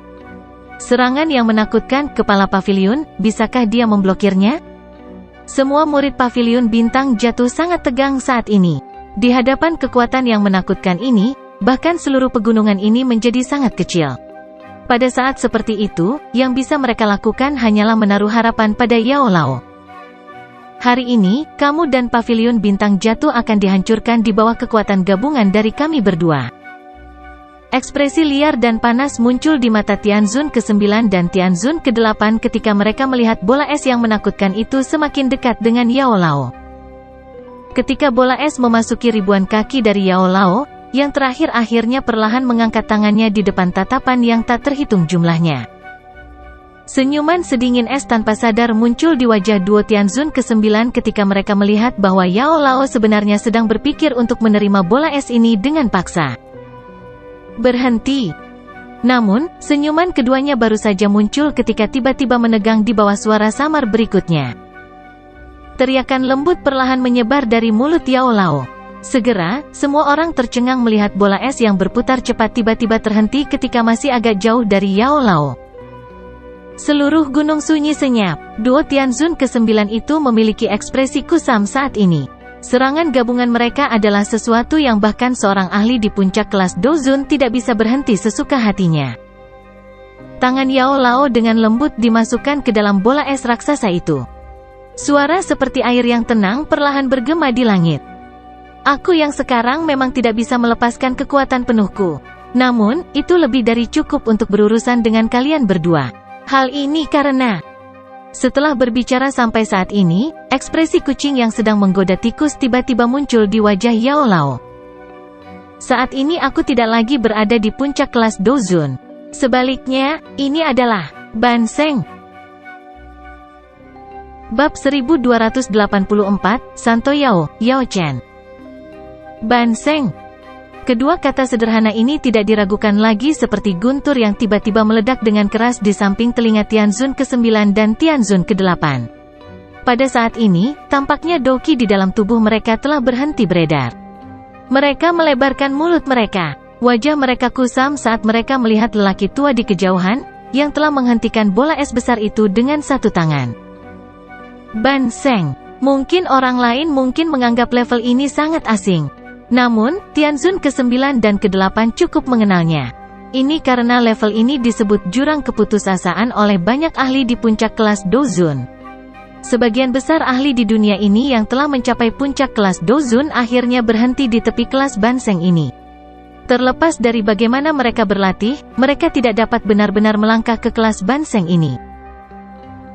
A: Serangan yang menakutkan kepala pavilion, bisakah dia memblokirnya? Semua murid pavilion bintang jatuh sangat tegang saat ini. Di hadapan kekuatan yang menakutkan ini, bahkan seluruh pegunungan ini menjadi sangat kecil. Pada saat seperti itu, yang bisa mereka lakukan hanyalah menaruh harapan pada Yao Lao. Hari ini, kamu dan pavilion bintang jatuh akan dihancurkan di bawah kekuatan gabungan dari kami berdua. Ekspresi liar dan panas muncul di mata Tianzun ke-9 dan Tianzun ke-8 ketika mereka melihat bola es yang menakutkan itu semakin dekat dengan Yao Lao. Ketika bola es memasuki ribuan kaki dari Yao Lao, yang terakhir akhirnya perlahan mengangkat tangannya di depan tatapan yang tak terhitung jumlahnya. Senyuman sedingin es tanpa sadar muncul di wajah duo Tianzun ke-9 ketika mereka melihat bahwa Yao Lao sebenarnya sedang berpikir untuk menerima bola es ini dengan paksa. Berhenti. Namun, senyuman keduanya baru saja muncul ketika tiba-tiba menegang di bawah suara samar berikutnya. Teriakan lembut perlahan menyebar dari mulut Yao Lao. Segera, semua orang tercengang melihat bola es yang berputar cepat tiba-tiba terhenti ketika masih agak jauh dari Yao Lao. Seluruh gunung sunyi senyap. Duo Tianzun ke-9 itu memiliki ekspresi kusam saat ini. Serangan gabungan mereka adalah sesuatu yang bahkan seorang ahli di puncak kelas Dozun tidak bisa berhenti sesuka hatinya. Tangan Yao Lao dengan lembut dimasukkan ke dalam bola es raksasa itu. Suara seperti air yang tenang perlahan bergema di langit. Aku yang sekarang memang tidak bisa melepaskan kekuatan penuhku. Namun, itu lebih dari cukup untuk berurusan dengan kalian berdua. Hal ini karena setelah berbicara sampai saat ini, ekspresi kucing yang sedang menggoda tikus tiba-tiba muncul di wajah Yao Lao. Saat ini aku tidak lagi berada di puncak kelas Dozun. Sebaliknya, ini adalah Ban Seng. Bab 1284, Santo Yao, Yao Chen. Ban Seng. Kedua kata sederhana ini tidak diragukan lagi seperti guntur yang tiba-tiba meledak dengan keras di samping telinga Tianzun ke-9 dan Tianzun ke-8. Pada saat ini, tampaknya Douqi di dalam tubuh mereka telah berhenti beredar. Mereka melebarkan mulut mereka. Wajah mereka kusam saat mereka melihat lelaki tua di kejauhan, yang telah menghentikan bola es besar itu dengan satu tangan. Ban Seng. Mungkin orang lain mungkin menganggap level ini sangat asing. Namun, Tianzun ke-9 dan ke-8 cukup mengenalnya. Ini karena level ini disebut jurang keputusasaan oleh banyak ahli di puncak kelas Dozun. Sebagian besar ahli di dunia ini yang telah mencapai puncak kelas Dozun akhirnya berhenti di tepi kelas Ban Seng ini. Terlepas dari bagaimana mereka berlatih, mereka tidak dapat benar-benar melangkah ke kelas Ban Seng ini.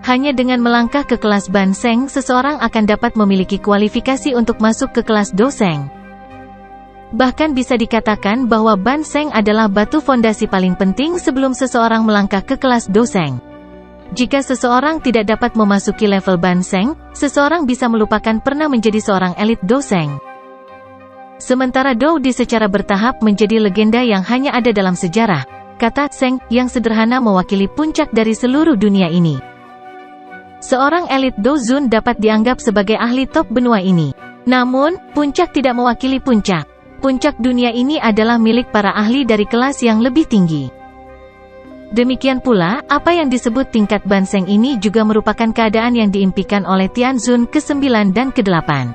A: Hanya dengan melangkah ke kelas Ban Seng, seseorang akan dapat memiliki kualifikasi untuk masuk ke kelas Doseng. Bahkan bisa dikatakan bahwa Ban Seng adalah batu fondasi paling penting sebelum seseorang melangkah ke kelas Doseng. Jika seseorang tidak dapat memasuki level Ban Seng, seseorang bisa melupakan pernah menjadi seorang elit Doseng. Sementara Dou Di secara bertahap menjadi legenda yang hanya ada dalam sejarah. Kata Seng yang sederhana mewakili puncak dari seluruh dunia ini. Seorang elit Dozun dapat dianggap sebagai ahli top benua ini. Namun, puncak tidak mewakili puncak. Puncak dunia ini adalah milik para ahli dari kelas yang lebih tinggi. Demikian pula, apa yang disebut tingkat Ban Seng ini juga merupakan keadaan yang diimpikan oleh Tianzun ke-9 dan ke-8.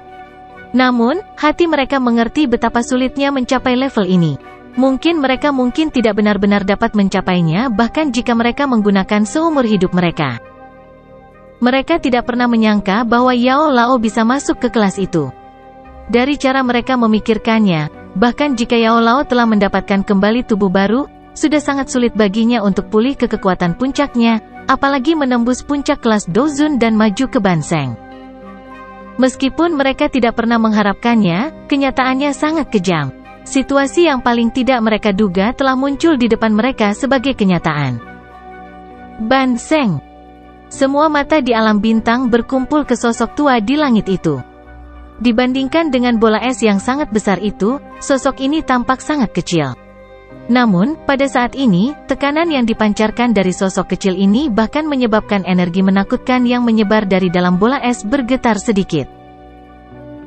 A: Namun, hati mereka mengerti betapa sulitnya mencapai level ini. Mungkin mereka tidak benar-benar dapat mencapainya bahkan jika mereka menggunakan seumur hidup mereka. Mereka tidak pernah menyangka bahwa Yao Lao bisa masuk ke kelas itu. Dari cara mereka memikirkannya, bahkan jika Yao Lao telah mendapatkan kembali tubuh baru, sudah sangat sulit baginya untuk pulih ke kekuatan puncaknya, apalagi menembus puncak kelas Dozun dan maju ke Ban Seng. Meskipun mereka tidak pernah mengharapkannya, kenyataannya sangat kejam. Situasi yang paling tidak mereka duga telah muncul di depan mereka sebagai kenyataan. Ban Seng. Semua mata di alam bintang berkumpul ke sosok tua di langit itu. Dibandingkan dengan bola es yang sangat besar itu, sosok ini tampak sangat kecil. Namun, pada saat ini, tekanan yang dipancarkan dari sosok kecil ini bahkan menyebabkan energi menakutkan yang menyebar dari dalam bola es bergetar sedikit.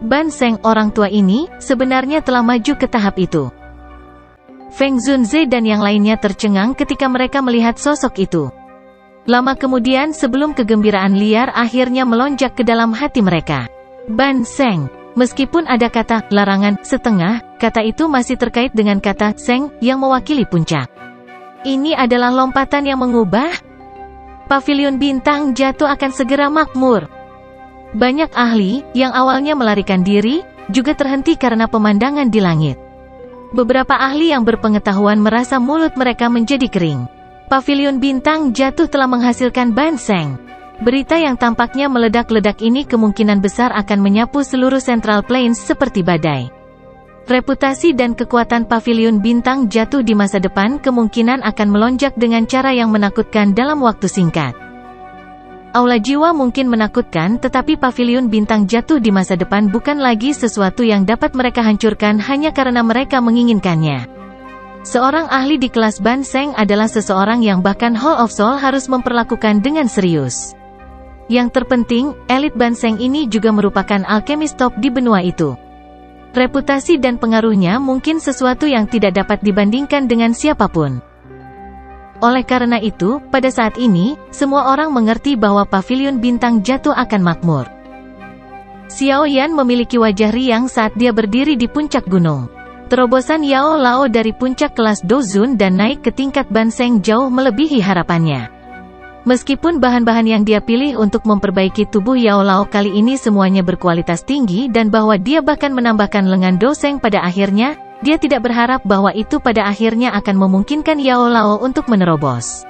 A: Ban Seng, orang tua ini, sebenarnya telah maju ke tahap itu. Feng Zunze dan yang lainnya tercengang ketika mereka melihat sosok itu. Lama kemudian sebelum kegembiraan liar akhirnya melonjak ke dalam hati mereka. Ban Seng. Meskipun ada kata larangan setengah, kata itu masih terkait dengan kata Seng yang mewakili puncak. Ini adalah lompatan yang mengubah. Pavilion bintang jatuh akan segera makmur. Banyak ahli yang awalnya melarikan diri juga terhenti karena pemandangan di langit. Beberapa ahli yang berpengetahuan merasa mulut mereka menjadi kering. Pavilion bintang jatuh telah menghasilkan Ban Seng. Berita yang tampaknya meledak-ledak ini kemungkinan besar akan menyapu seluruh Central Plains seperti badai. Reputasi dan kekuatan Pavilion bintang jatuh di masa depan kemungkinan akan melonjak dengan cara yang menakutkan dalam waktu singkat. Aula jiwa mungkin menakutkan, tetapi Pavilion bintang jatuh di masa depan bukan lagi sesuatu yang dapat mereka hancurkan hanya karena mereka menginginkannya. Seorang ahli di kelas Ban Seng adalah seseorang yang bahkan Hall of Soul harus memperlakukan dengan serius. Yang terpenting, elit Ban Seng ini juga merupakan alkemis top di benua itu. Reputasi dan pengaruhnya mungkin sesuatu yang tidak dapat dibandingkan dengan siapapun. Oleh karena itu, pada saat ini, semua orang mengerti bahwa Pavilion bintang jatuh akan makmur. Xiao Yan memiliki wajah riang saat dia berdiri di puncak gunung. Terobosan Yao Lao dari puncak kelas Dozun dan naik ke tingkat Ban Seng jauh melebihi harapannya. Meskipun bahan-bahan yang dia pilih untuk memperbaiki tubuh Yao Lao kali ini semuanya berkualitas tinggi dan bahwa dia bahkan menambahkan lengan Doseng pada akhirnya, dia tidak berharap bahwa itu pada akhirnya akan memungkinkan Yao Lao untuk menerobos.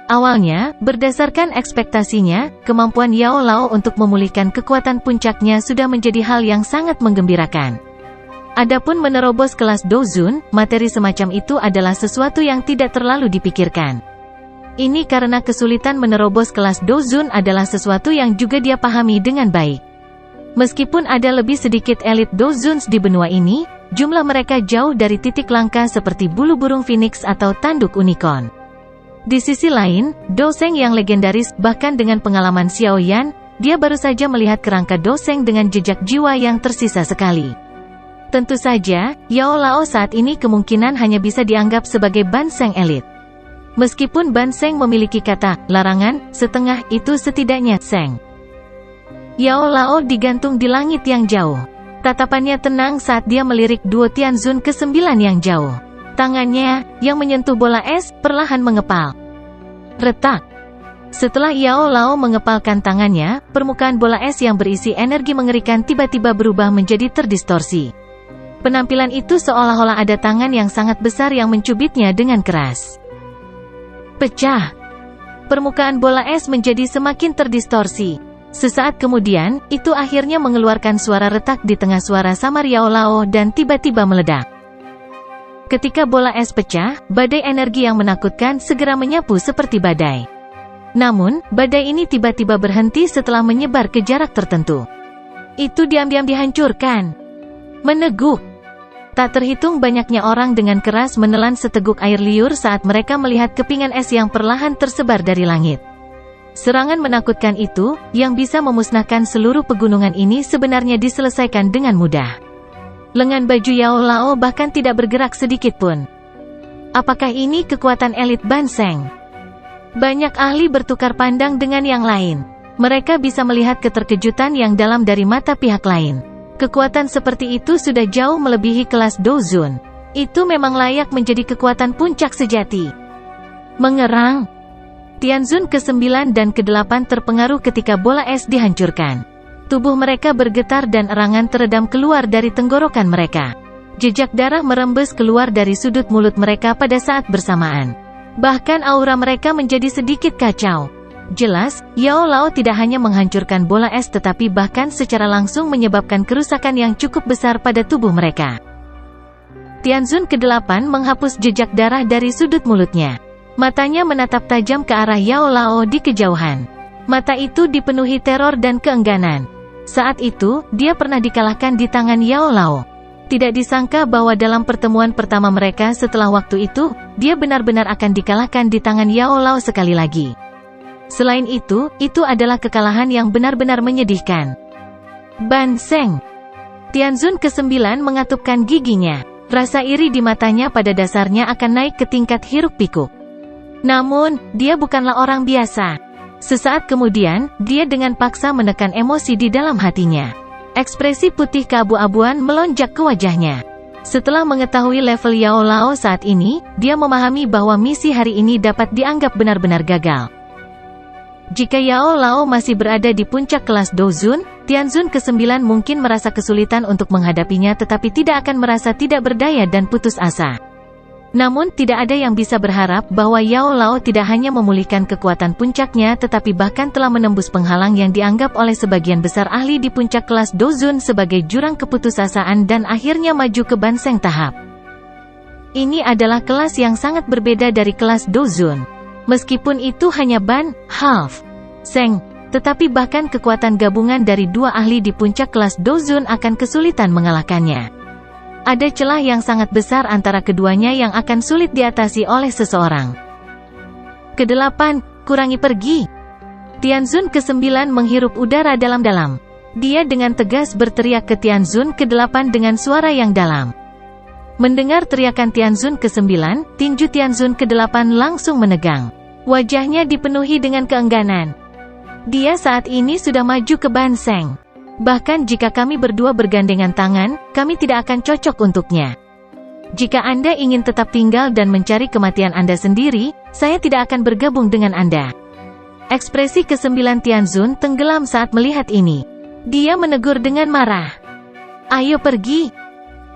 A: Awalnya, berdasarkan ekspektasinya, kemampuan Yao Lao untuk memulihkan kekuatan puncaknya sudah menjadi hal yang sangat menggembirakan. Adapun menerobos kelas Dozun, materi semacam itu adalah sesuatu yang tidak terlalu dipikirkan. Ini karena kesulitan menerobos kelas Dozun adalah sesuatu yang juga dia pahami dengan baik. Meskipun ada lebih sedikit elit Dozuns di benua ini, jumlah mereka jauh dari titik langka seperti bulu burung phoenix atau tanduk unicorn. Di sisi lain, Doseng yang legendaris, bahkan dengan pengalaman Xiao Yan, dia baru saja melihat kerangka Doseng dengan jejak jiwa yang tersisa sekali. Tentu saja, Yao Lao saat ini kemungkinan hanya bisa dianggap sebagai Banseng elit. Meskipun Banseng memiliki kata larangan, setengah itu setidaknya Seng. Yao Lao digantung di langit yang jauh. Tatapannya tenang saat dia melirik duo Tianzun ke-9 yang jauh. Tangannya, yang menyentuh bola es, perlahan mengepal. Retak. Setelah Yao Lao mengepalkan tangannya, permukaan bola es yang berisi energi mengerikan tiba-tiba berubah menjadi terdistorsi. Penampilan itu seolah-olah ada tangan yang sangat besar yang mencubitnya dengan keras. Pecah. Permukaan bola es menjadi semakin terdistorsi. Sesaat kemudian, itu akhirnya mengeluarkan suara retak di tengah suara samar Yao Lao dan tiba-tiba meledak. Ketika bola es pecah, badai energi yang menakutkan segera menyapu seperti badai. Namun, badai ini tiba-tiba berhenti setelah menyebar ke jarak tertentu. Itu diam-diam dihancurkan. Meneguk. Tak terhitung banyaknya orang dengan keras menelan seteguk air liur saat mereka melihat kepingan es yang perlahan tersebar dari langit. Serangan menakutkan itu, yang bisa memusnahkan seluruh pegunungan ini sebenarnya diselesaikan dengan mudah. Lengan baju Yao Lao bahkan tidak bergerak sedikit pun. Apakah ini kekuatan elit Banseng? Banyak ahli bertukar pandang dengan yang lain. Mereka bisa melihat keterkejutan yang dalam dari mata pihak lain. Kekuatan seperti itu sudah jauh melebihi kelas Dozun. Itu memang layak menjadi kekuatan puncak sejati. Mengerang. Tianzun ke-9 dan ke-8 terpengaruh ketika bola es dihancurkan. Tubuh mereka bergetar dan erangan teredam keluar dari tenggorokan mereka. Jejak darah merembes keluar dari sudut mulut mereka pada saat bersamaan. Bahkan aura mereka menjadi sedikit kacau. Jelas, Yao Lao tidak hanya menghancurkan bola es tetapi bahkan secara langsung menyebabkan kerusakan yang cukup besar pada tubuh mereka. Tianzun ke-8 menghapus jejak darah dari sudut mulutnya. Matanya menatap tajam ke arah Yao Lao di kejauhan. Mata itu dipenuhi teror dan keengganan. Saat itu, dia pernah dikalahkan di tangan Yao Lao. Tidak disangka bahwa dalam pertemuan pertama mereka setelah waktu itu, dia benar-benar akan dikalahkan di tangan Yao Lao sekali lagi. Selain itu adalah kekalahan yang benar-benar menyedihkan. Banseng. Tianzun ke-9 mengatupkan giginya. Rasa iri di matanya pada dasarnya akan naik ke tingkat hiruk-pikuk. Namun, dia bukanlah orang biasa. Sesaat kemudian, dia dengan paksa menekan emosi di dalam hatinya. Ekspresi putih keabu-abuan melonjak ke wajahnya. Setelah mengetahui level Yao Lao saat ini, dia memahami bahwa misi hari ini dapat dianggap benar-benar gagal. Jika Yao Lao masih berada di puncak kelas Dozun, Tianzun ke-9 mungkin merasa kesulitan untuk menghadapinya tetapi tidak akan merasa tidak berdaya dan putus asa. Namun tidak ada yang bisa berharap bahwa Yao Lao tidak hanya memulihkan kekuatan puncaknya tetapi bahkan telah menembus penghalang yang dianggap oleh sebagian besar ahli di puncak kelas Dozun sebagai jurang keputusasaan dan akhirnya maju ke Banseng tahap. Ini adalah kelas yang sangat berbeda dari kelas Dozun. Meskipun itu hanya Ban, Half, Seng, tetapi bahkan kekuatan gabungan dari dua ahli di puncak kelas Dozun akan kesulitan mengalahkannya. Ada celah yang sangat besar antara keduanya yang akan sulit diatasi oleh seseorang. Kedelapan, kurangi pergi. Tianzun ke-9 menghirup udara dalam-dalam. Dia dengan tegas berteriak ke Tianzun ke-8 dengan suara yang dalam. Mendengar teriakan Tianzun ke-9, tinju Tianzun ke-8 langsung menegang. Wajahnya dipenuhi dengan keengganan. Dia saat ini sudah maju ke Banseng. Bahkan jika kami berdua bergandengan tangan, kami tidak akan cocok untuknya. Jika Anda ingin tetap tinggal dan mencari kematian Anda sendiri, saya tidak akan bergabung dengan Anda. Ekspresi ke-9 Tianzun tenggelam saat melihat ini. Dia menegur dengan marah. Ayo pergi.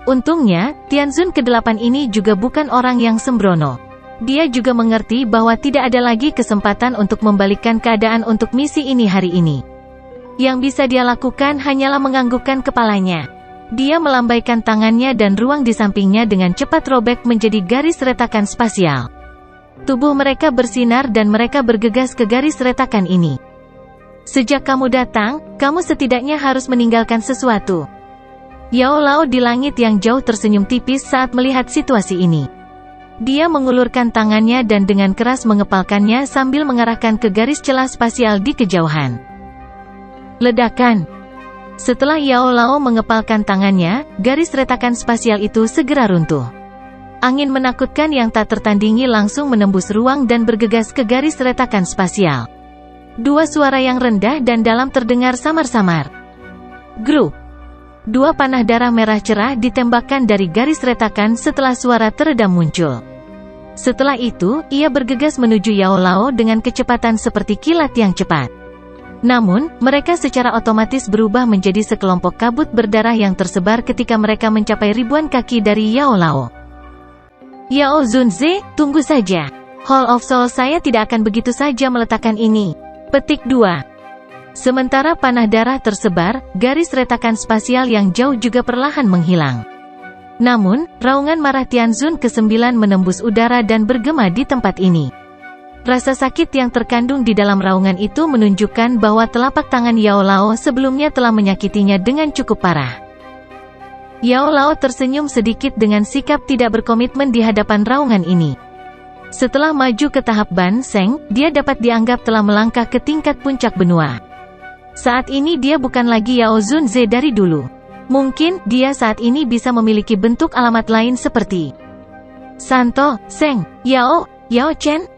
A: Untungnya, Tianzun ke-8 ini juga bukan orang yang sembrono. Dia juga mengerti bahwa tidak ada lagi kesempatan untuk membalikkan keadaan untuk misi ini hari ini. Yang bisa dia lakukan hanyalah menganggukkan kepalanya. Dia melambaikan tangannya dan ruang di sampingnya dengan cepat robek menjadi garis retakan spasial. Tubuh mereka bersinar dan mereka bergegas ke garis retakan ini. Sejak kamu datang, kamu setidaknya harus meninggalkan sesuatu. Yao Lao di langit yang jauh tersenyum tipis saat melihat situasi ini. Dia mengulurkan tangannya dan dengan keras mengepalkannya sambil mengarahkan ke garis celah spasial di kejauhan. Ledakan. Setelah Yao Lao mengepalkan tangannya, garis retakan spasial itu segera runtuh. Angin menakutkan yang tak tertandingi langsung menembus ruang dan bergegas ke garis retakan spasial. Dua suara yang rendah dan dalam terdengar samar-samar. Grup. Dua panah darah merah cerah ditembakkan dari garis retakan setelah suara teredam muncul. Setelah itu, ia bergegas menuju Yao Lao dengan kecepatan seperti kilat yang cepat. Namun, mereka secara otomatis berubah menjadi sekelompok kabut berdarah yang tersebar ketika mereka mencapai ribuan kaki dari Yao Lao. Yao Zunze, tunggu saja. Hall of Soul saya tidak akan begitu saja meletakkan ini. Petik 2. Sementara panah darah tersebar, garis retakan spasial yang jauh juga perlahan menghilang. Namun, raungan marah Tianzun ke-9 menembus udara dan bergema di tempat ini. Rasa sakit yang terkandung di dalam raungan itu menunjukkan bahwa telapak tangan Yao Lao sebelumnya telah menyakitinya dengan cukup parah. Yao Lao tersenyum sedikit dengan sikap tidak berkomitmen di hadapan raungan ini. Setelah maju ke tahap Ban Seng, dia dapat dianggap telah melangkah ke tingkat puncak benua. Saat ini dia bukan lagi Yao Zunze dari dulu. Mungkin, dia saat ini bisa memiliki bentuk alamat lain seperti Santo, Seng, Yao, Yao Chen.